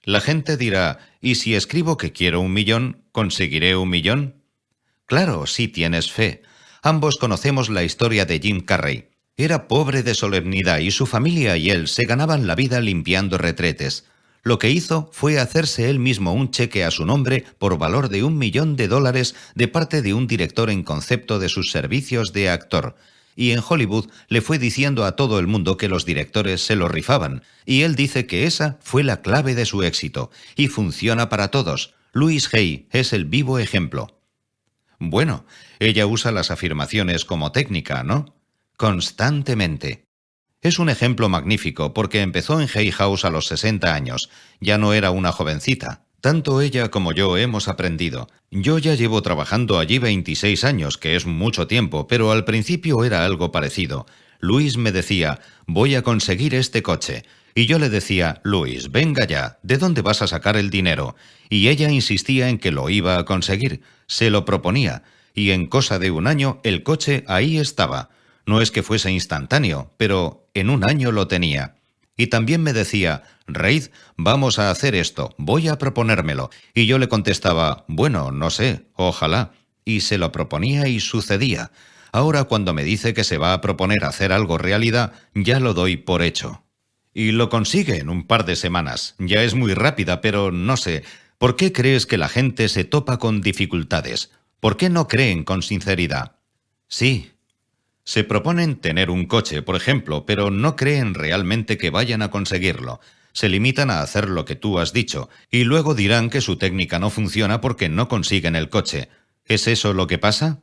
La gente dirá, ¿y si escribo que quiero 1.000.000, conseguiré 1.000.000? Claro, si tienes fe. Ambos conocemos la historia de Jim Carrey. Era pobre de solemnidad y su familia y él se ganaban la vida limpiando retretes. Lo que hizo fue hacerse él mismo un cheque a su nombre por valor de $1.000.000 de parte de un director en concepto de sus servicios de actor. Y en Hollywood le fue diciendo a todo el mundo que los directores se lo rifaban. Y él dice que esa fue la clave de su éxito. Y funciona para todos. Louise Hay es el vivo ejemplo. Bueno, ella usa las afirmaciones como técnica, ¿no? Constantemente. Es un ejemplo magnífico porque empezó en Hay House a los 60 años. Ya no era una jovencita. Tanto ella como yo hemos aprendido. Yo ya llevo trabajando allí 26 años, que es mucho tiempo, pero al principio era algo parecido. Luis me decía, voy a conseguir este coche. Y yo le decía, Luis, venga ya, ¿de dónde vas a sacar el dinero? Y ella insistía en que lo iba a conseguir. Se lo proponía. Y en cosa de un año el coche ahí estaba. No es que fuese instantáneo, pero en un año lo tenía. Y también me decía, Reid, vamos a hacer esto, voy a proponérmelo. Y yo le contestaba, bueno, no sé, ojalá. Y se lo proponía y sucedía. Ahora cuando me dice que se va a proponer hacer algo realidad, ya lo doy por hecho. Y lo consigue en un par de semanas. Ya es muy rápida, pero no sé, ¿por qué crees que la gente se topa con dificultades? ¿Por qué no creen con sinceridad? Sí. Se proponen tener un coche, por ejemplo, pero no creen realmente que vayan a conseguirlo. Se limitan a hacer lo que tú has dicho, y luego dirán que su técnica no funciona porque no consiguen el coche. ¿Es eso lo que pasa?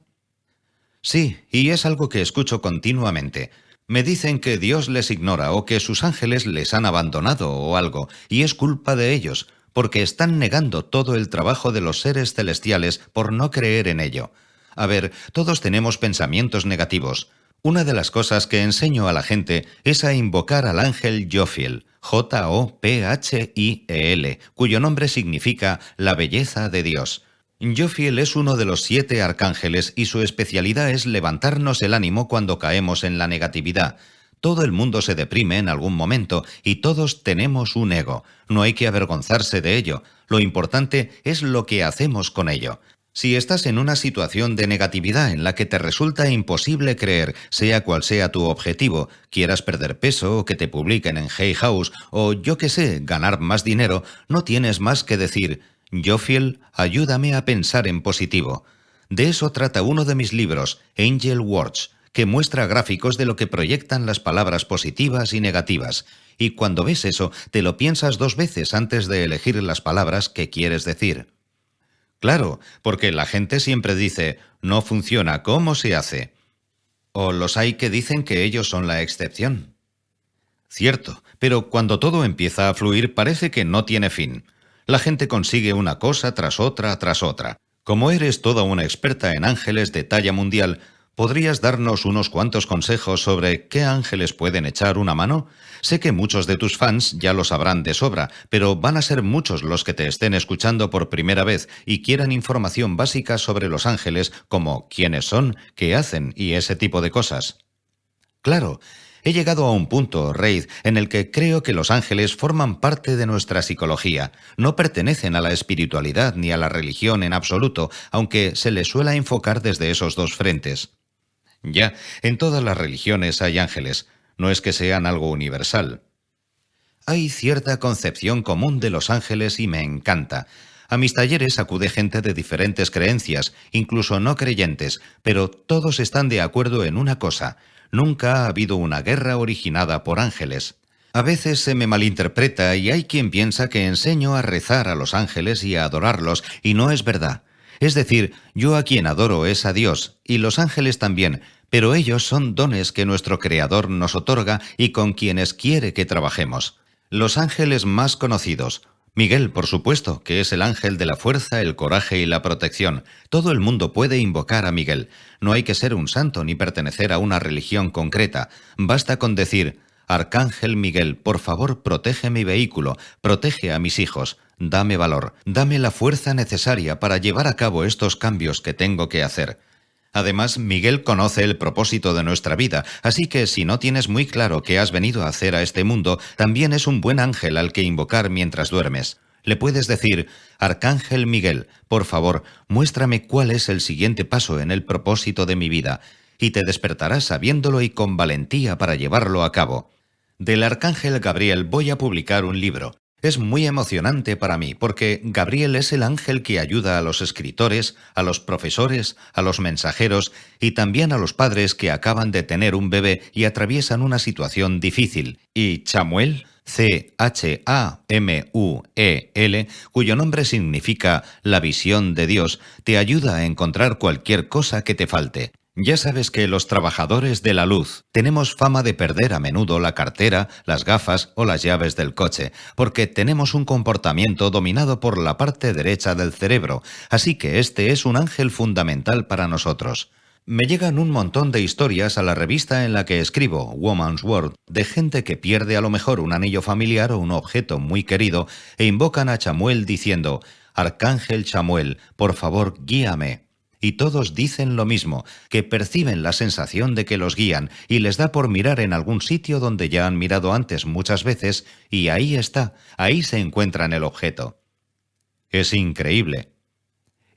Sí, y es algo que escucho continuamente. Me dicen que Dios les ignora o que sus ángeles les han abandonado o algo, y es culpa de ellos, porque están negando todo el trabajo de los seres celestiales por no creer en ello. A ver, todos tenemos pensamientos negativos. Una de las cosas que enseño a la gente es a invocar al ángel Jophiel, Jophiel, cuyo nombre significa la belleza de Dios. Jophiel es uno de los 7 arcángeles y su especialidad es levantarnos el ánimo cuando caemos en la negatividad. Todo el mundo se deprime en algún momento y todos tenemos un ego. No hay que avergonzarse de ello. Lo importante es lo que hacemos con ello. Si estás en una situación de negatividad en la que te resulta imposible creer, sea cual sea tu objetivo, quieras perder peso o que te publiquen en Hay House o yo qué sé, ganar más dinero, no tienes más que decir, Jophiel, ayúdame a pensar en positivo. De eso trata uno de mis libros, Angel Words, que muestra gráficos de lo que proyectan las palabras positivas y negativas. Y cuando ves eso, te lo piensas 2 veces antes de elegir las palabras que quieres decir. Claro, porque la gente siempre dice, no funciona, ¿cómo se hace? O los hay que dicen que ellos son la excepción. Cierto, pero cuando todo empieza a fluir parece que no tiene fin. La gente consigue una cosa tras otra tras otra. Como eres toda una experta en ángeles de talla mundial, ¿podrías darnos unos cuantos consejos sobre qué ángeles pueden echar una mano? Sé que muchos de tus fans ya lo sabrán de sobra, pero van a ser muchos los que te estén escuchando por primera vez y quieran información básica sobre los ángeles como quiénes son, qué hacen y ese tipo de cosas. Claro, he llegado a un punto, Reid, en el que creo que los ángeles forman parte de nuestra psicología. No pertenecen a la espiritualidad ni a la religión en absoluto, aunque se les suele enfocar desde esos 2 frentes. Ya, en todas las religiones hay ángeles. No es que sean algo universal. Hay cierta concepción común de los ángeles y me encanta. A mis talleres acude gente de diferentes creencias, incluso no creyentes, pero todos están de acuerdo en una cosa. Nunca ha habido una guerra originada por ángeles. A veces se me malinterpreta y hay quien piensa que enseño a rezar a los ángeles y a adorarlos, y no es verdad. Es decir, yo a quien adoro es a Dios, y los ángeles también, pero ellos son dones que nuestro Creador nos otorga y con quienes quiere que trabajemos. Los ángeles más conocidos. Miguel, por supuesto, que es el ángel de la fuerza, el coraje y la protección. Todo el mundo puede invocar a Miguel. No hay que ser un santo ni pertenecer a una religión concreta. Basta con decir, Arcángel Miguel, por favor, protege mi vehículo, protege a mis hijos. dame valor, dame la fuerza necesaria para llevar a cabo estos cambios que tengo que hacer. Además, Miguel conoce el propósito de nuestra vida, así que si no tienes muy claro qué has venido a hacer a este mundo, también es un buen ángel al que invocar mientras duermes. Le puedes decir: Arcángel Miguel, por favor, muéstrame cuál es el siguiente paso en el propósito de mi vida, y te despertarás sabiéndolo y con valentía para llevarlo a cabo. Del Arcángel Gabriel voy a publicar un libro. Es muy emocionante para mí, porque Gabriel es el ángel que ayuda a los escritores, a los profesores, a los mensajeros y también a los padres que acaban de tener un bebé y atraviesan una situación difícil. Y Chamuel, Chamuel, cuyo nombre significa la visión de Dios, te ayuda a encontrar cualquier cosa que te falte. Ya sabes que los trabajadores de la luz tenemos fama de perder a menudo la cartera, las gafas o las llaves del coche, porque tenemos un comportamiento dominado por la parte derecha del cerebro, así que este es un ángel fundamental para nosotros. Me llegan un montón de historias a la revista en la que escribo, Woman's World, de gente que pierde a lo mejor un anillo familiar o un objeto muy querido e invocan a Chamuel diciendo: Arcángel Chamuel, por favor, guíame. Y todos dicen lo mismo, que perciben la sensación de que los guían y les da por mirar en algún sitio donde ya han mirado antes muchas veces y ahí está, ahí se encuentran el objeto. Es increíble.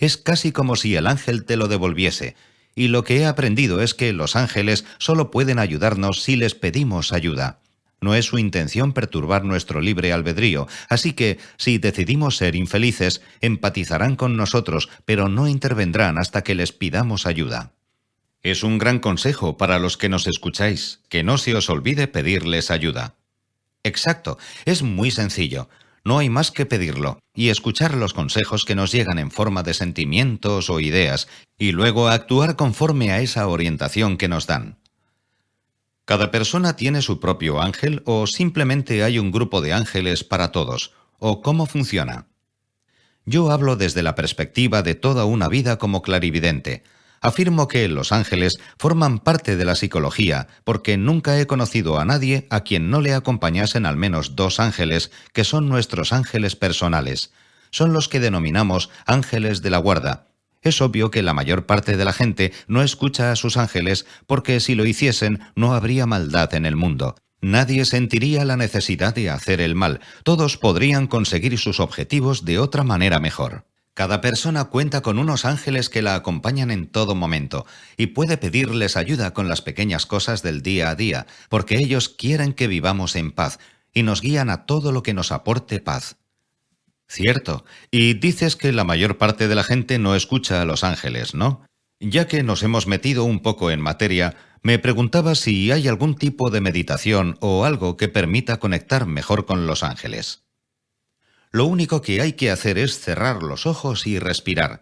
Es casi como si el ángel te lo devolviese, y lo que he aprendido es que los ángeles solo pueden ayudarnos si les pedimos ayuda. No es su intención perturbar nuestro libre albedrío, así que, si decidimos ser infelices, empatizarán con nosotros, pero no intervendrán hasta que les pidamos ayuda. Es un gran consejo para los que nos escucháis, que no se os olvide pedirles ayuda. Exacto, es muy sencillo. No hay más que pedirlo, y escuchar los consejos que nos llegan en forma de sentimientos o ideas, y luego actuar conforme a esa orientación que nos dan. ¿Cada persona tiene su propio ángel o simplemente hay un grupo de ángeles para todos? ¿O cómo funciona? Yo hablo desde la perspectiva de toda una vida como clarividente. Afirmo que los ángeles forman parte de la psicología porque nunca he conocido a nadie a quien no le acompañasen al menos dos ángeles, que son nuestros ángeles personales. Son los que denominamos ángeles de la guarda. Es obvio que la mayor parte de la gente no escucha a sus ángeles porque si lo hiciesen no habría maldad en el mundo. Nadie sentiría la necesidad de hacer el mal. Todos podrían conseguir sus objetivos de otra manera mejor. Cada persona cuenta con unos ángeles que la acompañan en todo momento y puede pedirles ayuda con las pequeñas cosas del día a día, porque ellos quieren que vivamos en paz y nos guían a todo lo que nos aporte paz. Cierto, y dices que la mayor parte de la gente no escucha a los ángeles, ¿no? Ya que nos hemos metido un poco en materia, me preguntaba si hay algún tipo de meditación o algo que permita conectar mejor con los ángeles. Lo único que hay que hacer es cerrar los ojos y respirar.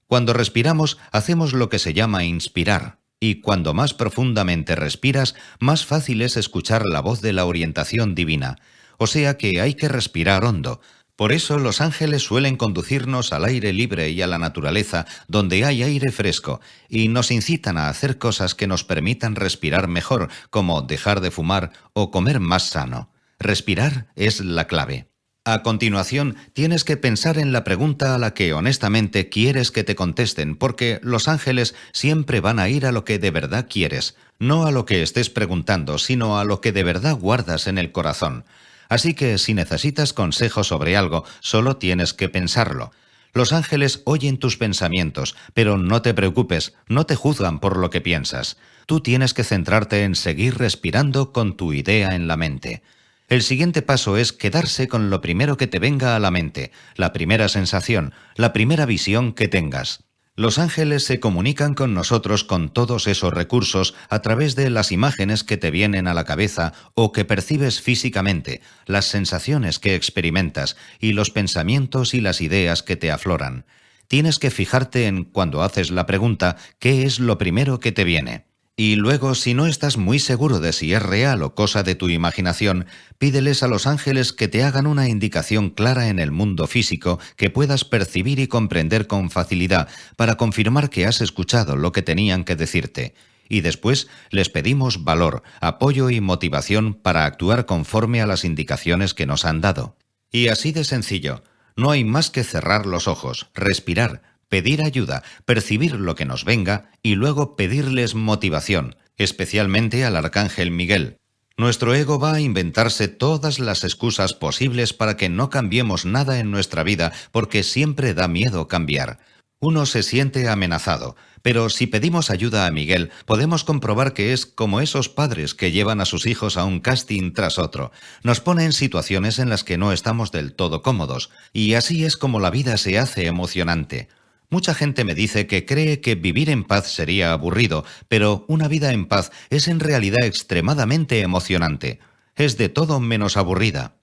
Cuando respiramos, hacemos lo que se llama inspirar, y cuando más profundamente respiras, más fácil es escuchar la voz de la orientación divina. O sea que hay que respirar hondo. Por eso los ángeles suelen conducirnos al aire libre y a la naturaleza, donde hay aire fresco, y nos incitan a hacer cosas que nos permitan respirar mejor, como dejar de fumar o comer más sano. Respirar es la clave. A continuación, tienes que pensar en la pregunta a la que honestamente quieres que te contesten, porque los ángeles siempre van a ir a lo que de verdad quieres, no a lo que estés preguntando, sino a lo que de verdad guardas en el corazón. Así que si necesitas consejo sobre algo, solo tienes que pensarlo. Los ángeles oyen tus pensamientos, pero no te preocupes, no te juzgan por lo que piensas. Tú tienes que centrarte en seguir respirando con tu idea en la mente. El siguiente paso es quedarse con lo primero que te venga a la mente, la primera sensación, la primera visión que tengas. Los ángeles se comunican con nosotros con todos esos recursos a través de las imágenes que te vienen a la cabeza o que percibes físicamente, las sensaciones que experimentas y los pensamientos y las ideas que te afloran. Tienes que fijarte en, cuando haces la pregunta, qué es lo primero que te viene. Y luego, si no estás muy seguro de si es real o cosa de tu imaginación, pídeles a los ángeles que te hagan una indicación clara en el mundo físico que puedas percibir y comprender con facilidad para confirmar que has escuchado lo que tenían que decirte. Y después les pedimos valor, apoyo y motivación para actuar conforme a las indicaciones que nos han dado. Y así de sencillo. no hay más que cerrar los ojos, respirar, pedir ayuda, percibir lo que nos venga y luego pedirles motivación, especialmente al Arcángel Miguel. Nuestro ego va a inventarse todas las excusas posibles para que no cambiemos nada en nuestra vida porque siempre da miedo cambiar. Uno se siente amenazado, pero si pedimos ayuda a Miguel, podemos comprobar que es como esos padres que llevan a sus hijos a un casting tras otro. Nos pone en situaciones en las que no estamos del todo cómodos, y así es como la vida se hace emocionante. Mucha gente me dice que cree que vivir en paz sería aburrido, pero una vida en paz es en realidad extremadamente emocionante. Es de todo menos aburrida.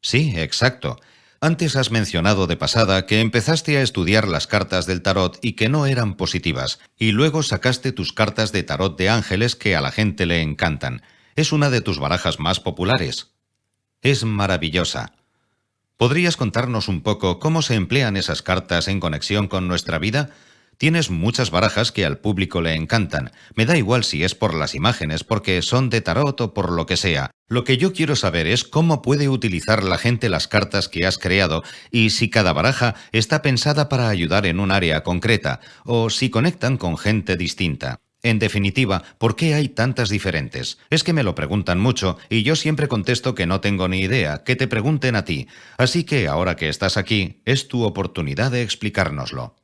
Sí, exacto. Antes has mencionado de pasada que empezaste a estudiar las cartas del tarot y que no eran positivas, y luego sacaste tus cartas de tarot de ángeles que a la gente le encantan. Es una de tus barajas más populares. Es maravillosa. ¿Podrías contarnos un poco cómo se emplean esas cartas en conexión con nuestra vida? Tienes muchas barajas que al público le encantan. Me da igual si es por las imágenes, porque son de tarot o por lo que sea. Lo que yo quiero saber es cómo puede utilizar la gente las cartas que has creado y si cada baraja está pensada para ayudar en un área concreta o si conectan con gente distinta. En definitiva, ¿por qué hay tantas diferentes? Es que me lo preguntan mucho y yo siempre contesto que no tengo ni idea, que te pregunten a ti. Así que ahora que estás aquí, es tu oportunidad de explicárnoslo.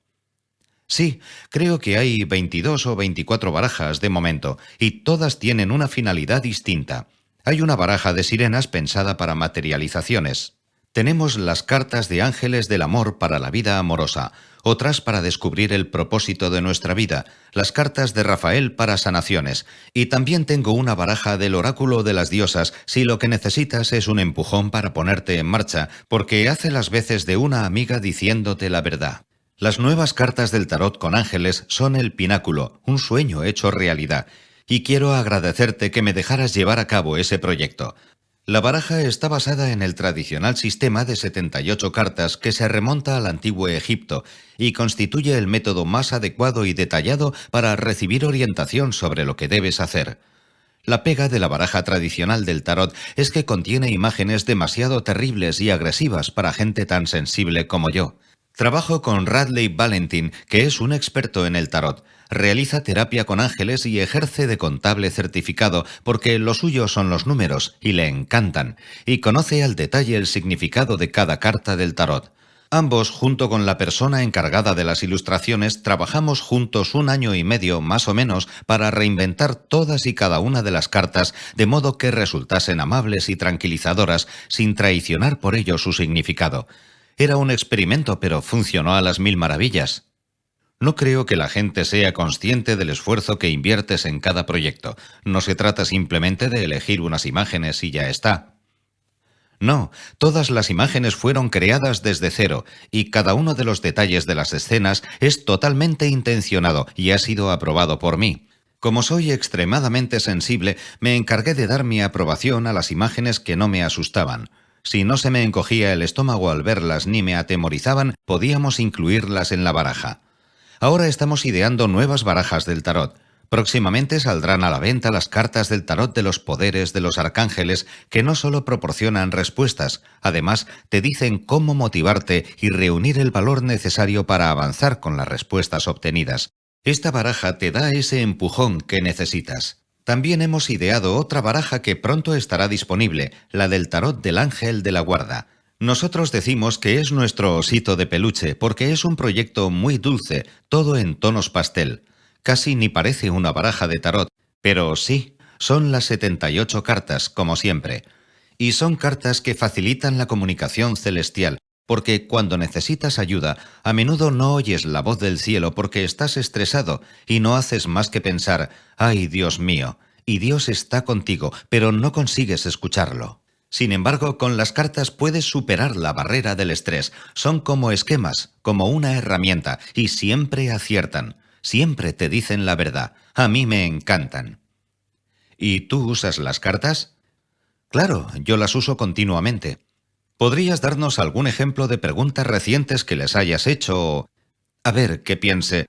Sí, creo que hay 22 o 24 barajas de momento, y todas tienen una finalidad distinta. Hay una baraja de sirenas pensada para materializaciones. Tenemos las cartas de ángeles del amor para la vida amorosa, otras para descubrir el propósito de nuestra vida, las cartas de Rafael para sanaciones, y también tengo una baraja del oráculo de las diosas si lo que necesitas es un empujón para ponerte en marcha, porque hace las veces de una amiga diciéndote la verdad. Las nuevas cartas del tarot con ángeles son el pináculo, un sueño hecho realidad, y quiero agradecerte que me dejaras llevar a cabo ese proyecto. La baraja está basada en el tradicional sistema de 78 cartas que se remonta al antiguo Egipto y constituye el método más adecuado y detallado para recibir orientación sobre lo que debes hacer. La pega de la baraja tradicional del tarot es que contiene imágenes demasiado terribles y agresivas para gente tan sensible como yo. Trabajo con Radley Valentin, que es un experto en el tarot. Realiza terapia con ángeles y ejerce de contable certificado porque lo suyo son los números y le encantan, y conoce al detalle el significado de cada carta del tarot. Ambos, junto con la persona encargada de las ilustraciones, trabajamos juntos 1 año y medio más o menos para reinventar todas y cada una de las cartas de modo que resultasen amables y tranquilizadoras sin traicionar por ello su significado. Era un experimento, pero funcionó a las mil maravillas. No creo que la gente sea consciente del esfuerzo que inviertes en cada proyecto. No se trata simplemente de elegir unas imágenes y ya está. No, todas las imágenes fueron creadas desde cero y cada uno de los detalles de las escenas es totalmente intencionado y ha sido aprobado por mí. Como soy extremadamente sensible, me encargué de dar mi aprobación a las imágenes que no me asustaban. Si no se me encogía el estómago al verlas ni me atemorizaban, podíamos incluirlas en la baraja. Ahora estamos ideando nuevas barajas del tarot. Próximamente saldrán a la venta las cartas del tarot de los poderes de los arcángeles que no solo proporcionan respuestas, además te dicen cómo motivarte y reunir el valor necesario para avanzar con las respuestas obtenidas. Esta baraja te da ese empujón que necesitas. También hemos ideado otra baraja que pronto estará disponible, la del tarot del ángel de la guarda. Nosotros decimos que es nuestro osito de peluche porque es un proyecto muy dulce, todo en tonos pastel. Casi ni parece una baraja de tarot, pero sí, son las 78 cartas, como siempre. Y son cartas que facilitan la comunicación celestial, porque cuando necesitas ayuda, a menudo no oyes la voz del cielo porque estás estresado y no haces más que pensar, ¡ay, Dios mío! Y Dios está contigo, pero no consigues escucharlo. Sin embargo, con las cartas puedes superar la barrera del estrés. Son como esquemas, como una herramienta, y siempre aciertan. Siempre te dicen la verdad. A mí me encantan. ¿Y tú usas las cartas? Claro, yo las uso continuamente. ¿Podrías darnos algún ejemplo de preguntas recientes que les hayas hecho? A ver, ¿qué piense?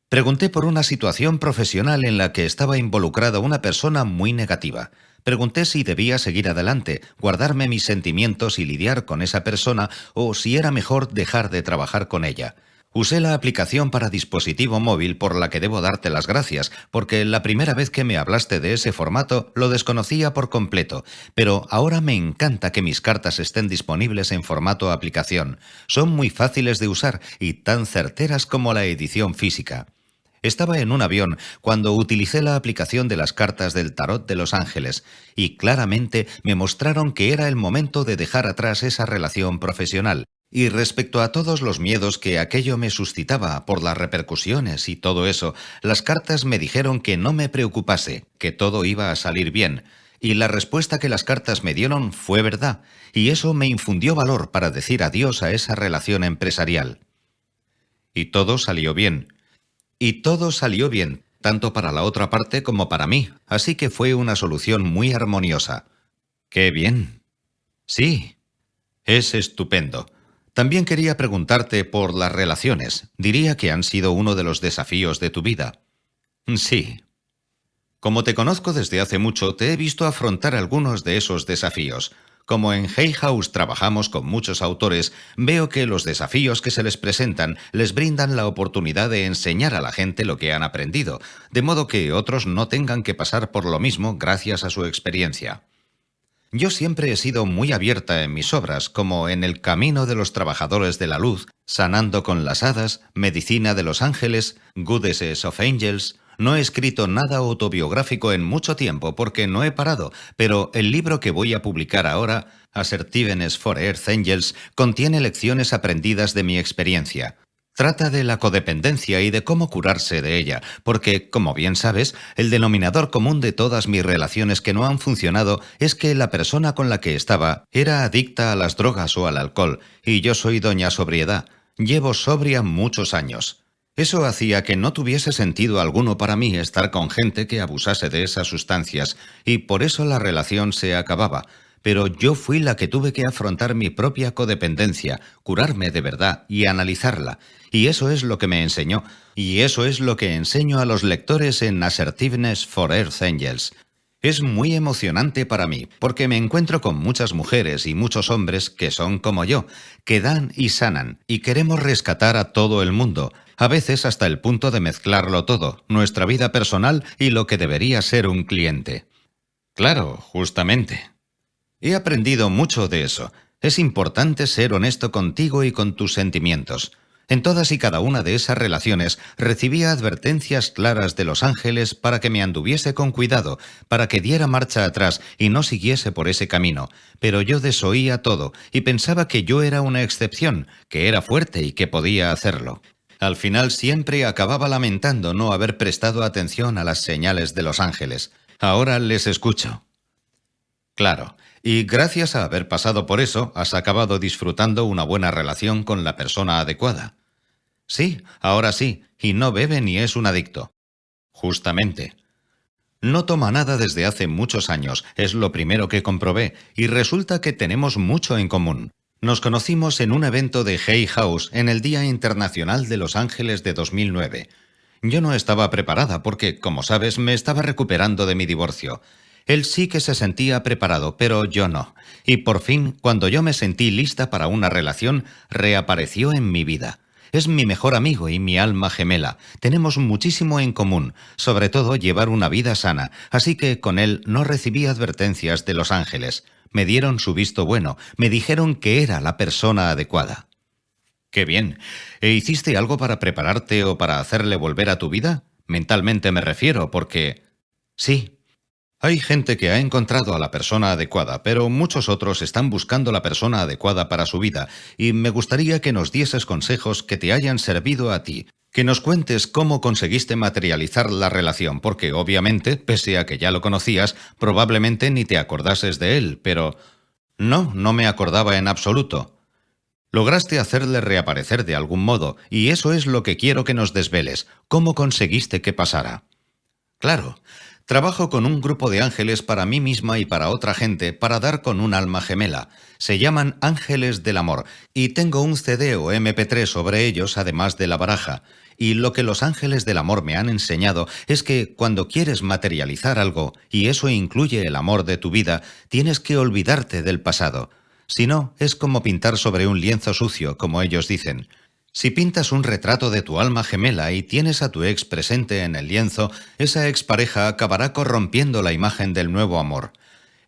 Pregunté por una situación profesional en la que estaba involucrada una persona muy negativa. Pregunté si debía seguir adelante, guardarme mis sentimientos y lidiar con esa persona, o si era mejor dejar de trabajar con ella. Usé la aplicación para dispositivo móvil por la que debo darte las gracias, porque la primera vez que me hablaste de ese formato lo desconocía por completo, pero ahora me encanta que mis cartas estén disponibles en formato aplicación. Son muy fáciles de usar y tan certeras como la edición física. Estaba en un avión cuando utilicé la aplicación de las cartas del tarot de Los Ángeles y claramente me mostraron que era el momento de dejar atrás esa relación profesional. Y respecto a todos los miedos que aquello me suscitaba por las repercusiones y todo eso, las cartas me dijeron que no me preocupase, que todo iba a salir bien. Y la respuesta que las cartas me dieron fue verdad, y eso me infundió valor para decir adiós a esa relación empresarial. Y todo salió bien. Y todo salió bien, tanto para la otra parte como para mí, así que fue una solución muy armoniosa. ¡Qué bien! Sí, es estupendo. También quería preguntarte por las relaciones. Diría que han sido uno de los desafíos de tu vida. Sí. Como te conozco desde hace mucho, te he visto afrontar algunos de esos desafíos. Como en Hay House trabajamos con muchos autores, veo que los desafíos que se les presentan les brindan la oportunidad de enseñar a la gente lo que han aprendido, de modo que otros no tengan que pasar por lo mismo gracias a su experiencia. Yo siempre he sido muy abierta en mis obras, como en El camino de los trabajadores de la luz, Sanando con las hadas, Medicina de los ángeles, Goddesses of Angels. No he escrito nada autobiográfico en mucho tiempo porque no he parado, pero el libro que voy a publicar ahora, Assertiveness for Earth Angels, contiene lecciones aprendidas de mi experiencia. Trata de la codependencia y de cómo curarse de ella, porque, como bien sabes, el denominador común de todas mis relaciones que no han funcionado es que la persona con la que estaba era adicta a las drogas o al alcohol, y yo soy doña sobriedad. Llevo sobria muchos años. Eso hacía que no tuviese sentido alguno para mí estar con gente que abusase de esas sustancias, y por eso la relación se acababa. Pero yo fui la que tuve que afrontar mi propia codependencia, curarme de verdad y analizarla. Y eso es lo que me enseñó. Y eso es lo que enseño a los lectores en Assertiveness for Earth Angels. Es muy emocionante para mí, porque me encuentro con muchas mujeres y muchos hombres que son como yo, que dan y sanan, y queremos rescatar a todo el mundo, a veces hasta el punto de mezclarlo todo, nuestra vida personal y lo que debería ser un cliente. Claro, justamente. He aprendido mucho de eso. Es importante ser honesto contigo y con tus sentimientos. En todas y cada una de esas relaciones recibía advertencias claras de los ángeles para que me anduviese con cuidado, para que diera marcha atrás y no siguiese por ese camino, pero yo desoía todo y pensaba que yo era una excepción, que era fuerte y que podía hacerlo. Al final siempre acababa lamentando no haber prestado atención a las señales de los ángeles. Ahora les escucho. Claro, y gracias a haber pasado por eso, has acabado disfrutando una buena relación con la persona adecuada. Sí, ahora sí, y no bebe ni es un adicto. Justamente. No toma nada desde hace muchos años, es lo primero que comprobé, y resulta que tenemos mucho en común. Nos conocimos en un evento de Hay House en el Día Internacional de Los Ángeles de 2009. Yo no estaba preparada porque, como sabes, me estaba recuperando de mi divorcio. Él sí que se sentía preparado, pero yo no. Y por fin, cuando yo me sentí lista para una relación, reapareció en mi vida. Es mi mejor amigo y mi alma gemela. Tenemos muchísimo en común, sobre todo llevar una vida sana, así que con él no recibí advertencias de los ángeles. Me dieron su visto bueno, me dijeron que era la persona adecuada. ¡Qué bien! ¿E hiciste algo para prepararte o para hacerle volver a tu vida? Mentalmente me refiero, porque... Sí. Hay gente que ha encontrado a la persona adecuada, pero muchos otros están buscando la persona adecuada para su vida, y me gustaría que nos dieses consejos que te hayan servido a ti, que nos cuentes cómo conseguiste materializar la relación, porque obviamente, pese a que ya lo conocías, probablemente ni te acordases de él, pero... No, no me acordaba en absoluto. Lograste hacerle reaparecer de algún modo, y eso es lo que quiero que nos desveles. ¿Cómo conseguiste que pasara? Claro. Trabajo con un grupo de ángeles para mí misma y para otra gente para dar con un alma gemela. Se llaman Ángeles del Amor y tengo un CD o MP3 sobre ellos además de la baraja. Y lo que los ángeles del amor me han enseñado es que cuando quieres materializar algo, y eso incluye el amor de tu vida, tienes que olvidarte del pasado. Si no, es como pintar sobre un lienzo sucio, como ellos dicen. Si pintas un retrato de tu alma gemela y tienes a tu ex presente en el lienzo, esa expareja acabará corrompiendo la imagen del nuevo amor.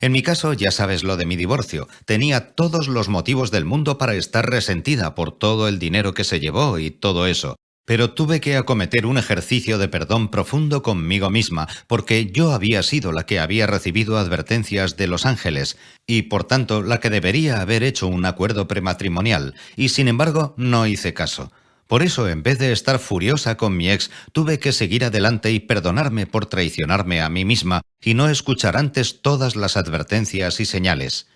En mi caso, ya sabes lo de mi divorcio. Tenía todos los motivos del mundo para estar resentida por todo el dinero que se llevó y todo eso. Pero tuve que acometer un ejercicio de perdón profundo conmigo misma, porque yo había sido la que había recibido advertencias de los ángeles, y por tanto la que debería haber hecho un acuerdo prematrimonial, y sin embargo no hice caso. Por eso, en vez de estar furiosa con mi ex, tuve que seguir adelante y perdonarme por traicionarme a mí misma y no escuchar antes todas las advertencias y señales.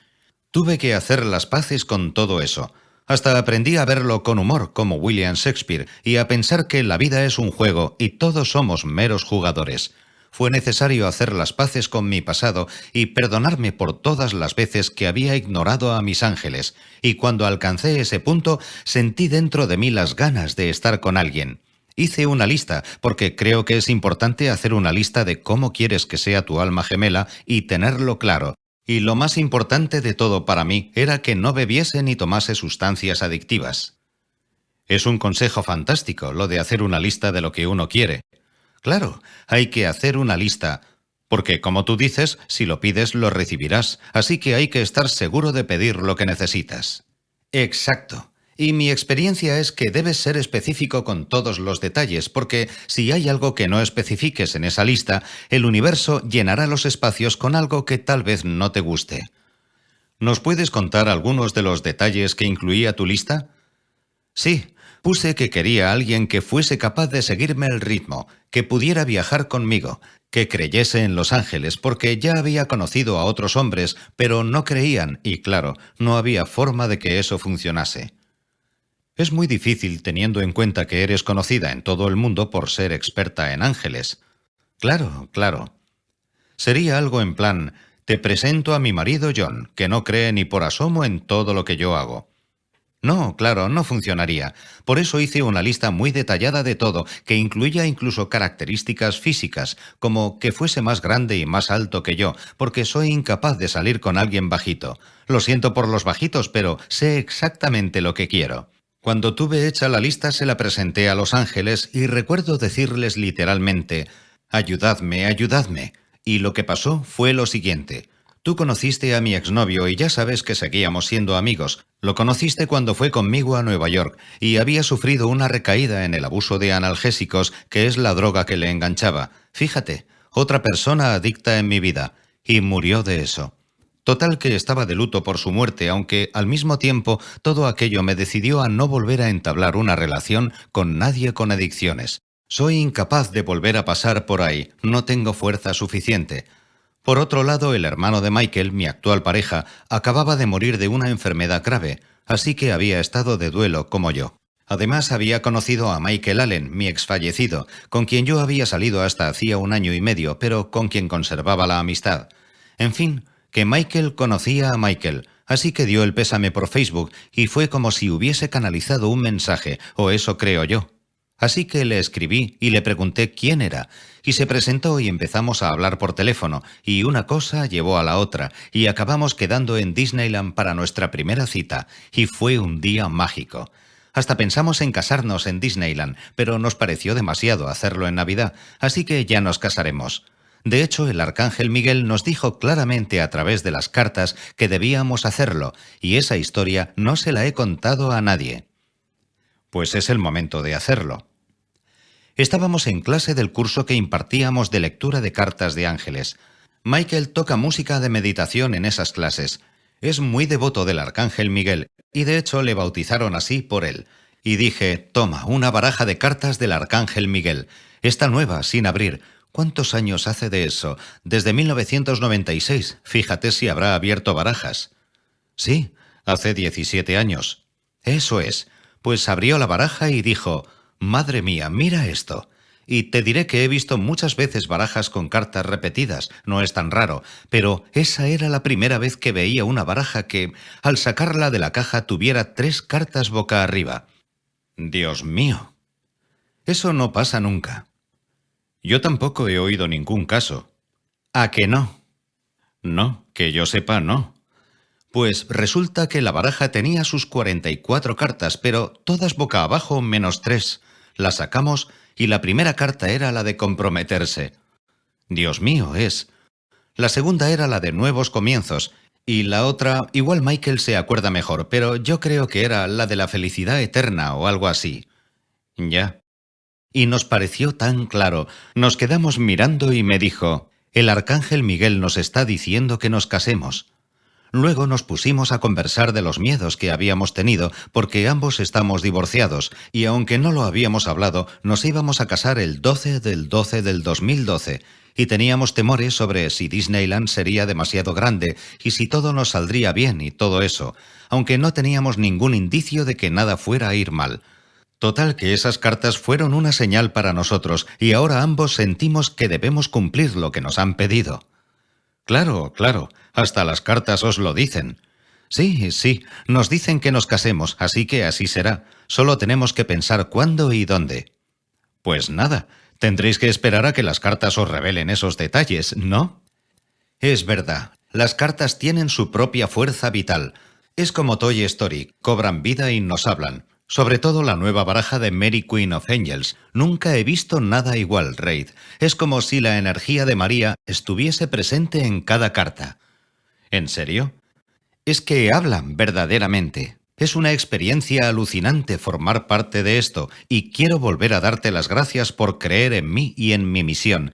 Tuve que hacer las paces con todo eso. Hasta aprendí a verlo con humor, como William Shakespeare, y a pensar que la vida es un juego y todos somos meros jugadores. Fue necesario hacer las paces con mi pasado y perdonarme por todas las veces que había ignorado a mis ángeles, y cuando alcancé ese punto, sentí dentro de mí las ganas de estar con alguien. Hice una lista, porque creo que es importante hacer una lista de cómo quieres que sea tu alma gemela y tenerlo claro. Y lo más importante de todo para mí era que no bebiese ni tomase sustancias adictivas. Es un consejo fantástico lo de hacer una lista de lo que uno quiere. Claro, hay que hacer una lista, porque como tú dices, si lo pides lo recibirás, así que hay que estar seguro de pedir lo que necesitas. Exacto. Y mi experiencia es que debes ser específico con todos los detalles, porque si hay algo que no especifiques en esa lista, el universo llenará los espacios con algo que tal vez no te guste. ¿Nos puedes contar algunos de los detalles que incluía tu lista? Sí, puse que quería a alguien que fuese capaz de seguirme el ritmo, que pudiera viajar conmigo, que creyese en los ángeles, porque ya había conocido a otros hombres, pero no creían, y claro, no había forma de que eso funcionase. Es muy difícil teniendo en cuenta que eres conocida en todo el mundo por ser experta en ángeles. Claro, claro. Sería algo en plan, te presento a mi marido John, que no cree ni por asomo en todo lo que yo hago. No, claro, no funcionaría. Por eso hice una lista muy detallada de todo, que incluía incluso características físicas, como que fuese más grande y más alto que yo, porque soy incapaz de salir con alguien bajito. Lo siento por los bajitos, pero sé exactamente lo que quiero. Cuando tuve hecha la lista se la presenté a los ángeles y recuerdo decirles literalmente, «Ayudadme, ayudadme». Y lo que pasó fue lo siguiente. Tú conociste a mi exnovio y ya sabes que seguíamos siendo amigos. Lo conociste cuando fue conmigo a Nueva York y había sufrido una recaída en el abuso de analgésicos, que es la droga que le enganchaba. Fíjate, otra persona adicta en mi vida. Y murió de eso. Total que estaba de luto por su muerte, aunque al mismo tiempo todo aquello me decidió a no volver a entablar una relación con nadie con adicciones. Soy incapaz de volver a pasar por ahí, no tengo fuerza suficiente. Por otro lado, el hermano de Michael, mi actual pareja, acababa de morir de una enfermedad grave, así que había estado de duelo como yo. Además, había conocido a Michael Allen, mi exfallecido, con quien yo había salido hasta hacía 1 año y medio, pero con quien conservaba la amistad. En fin, que Michael conocía a Michael, así que dio el pésame por Facebook y fue como si hubiese canalizado un mensaje, o eso creo yo. Así que le escribí y le pregunté quién era, y se presentó y empezamos a hablar por teléfono, y una cosa llevó a la otra, y acabamos quedando en Disneyland para nuestra primera cita, y fue un día mágico. Hasta pensamos en casarnos en Disneyland, pero nos pareció demasiado hacerlo en Navidad, así que ya nos casaremos. De hecho, el arcángel Miguel nos dijo claramente a través de las cartas que debíamos hacerlo, y esa historia no se la he contado a nadie. Pues es el momento de hacerlo. Estábamos en clase del curso que impartíamos de lectura de cartas de ángeles. Michael toca música de meditación en esas clases. Es muy devoto del arcángel Miguel, y de hecho le bautizaron así por él. Y dije, toma, una baraja de cartas del arcángel Miguel. Está nueva, sin abrir. ¿Cuántos años hace de eso? Desde 1996. Fíjate si habrá abierto barajas. Sí, hace 17 años. Eso es. Pues abrió la baraja y dijo, «Madre mía, mira esto». Y te diré que he visto muchas veces barajas con cartas repetidas, no es tan raro, pero esa era la primera vez que veía una baraja que, al sacarla de la caja, tuviera 3 cartas boca arriba. Dios mío. Eso no pasa nunca. Yo tampoco he oído ningún caso. ¿A que no? No, que yo sepa, no. Pues resulta que la baraja tenía sus 44 cartas, pero todas boca abajo menos 3. La sacamos y la primera carta era la de comprometerse. Dios mío, es. La segunda era la de nuevos comienzos, y la otra, igual Michael se acuerda mejor, pero yo creo que era la de la felicidad eterna o algo así. Ya. Y nos pareció tan claro. Nos quedamos mirando y me dijo, el arcángel Miguel nos está diciendo que nos casemos. Luego nos pusimos a conversar de los miedos que habíamos tenido, porque ambos estamos divorciados, y aunque no lo habíamos hablado, nos íbamos a casar el 12 del 12 del 2012, y teníamos temores sobre si Disneyland sería demasiado grande y si todo nos saldría bien y todo eso, aunque no teníamos ningún indicio de que nada fuera a ir mal. Total que esas cartas fueron una señal para nosotros, y ahora ambos sentimos que debemos cumplir lo que nos han pedido. Claro, claro, hasta las cartas os lo dicen. Sí, sí, nos dicen que nos casemos, así que así será. Solo tenemos que pensar cuándo y dónde. Pues nada, tendréis que esperar a que las cartas os revelen esos detalles, ¿no? Es verdad, las cartas tienen su propia fuerza vital. Es como Toy Story, cobran vida y nos hablan. Sobre todo la nueva baraja de Mary Queen of Angels. Nunca he visto nada igual, Reid. Es como si la energía de María estuviese presente en cada carta. ¿En serio? Es que hablan verdaderamente. Es una experiencia alucinante formar parte de esto, y quiero volver a darte las gracias por creer en mí y en mi misión,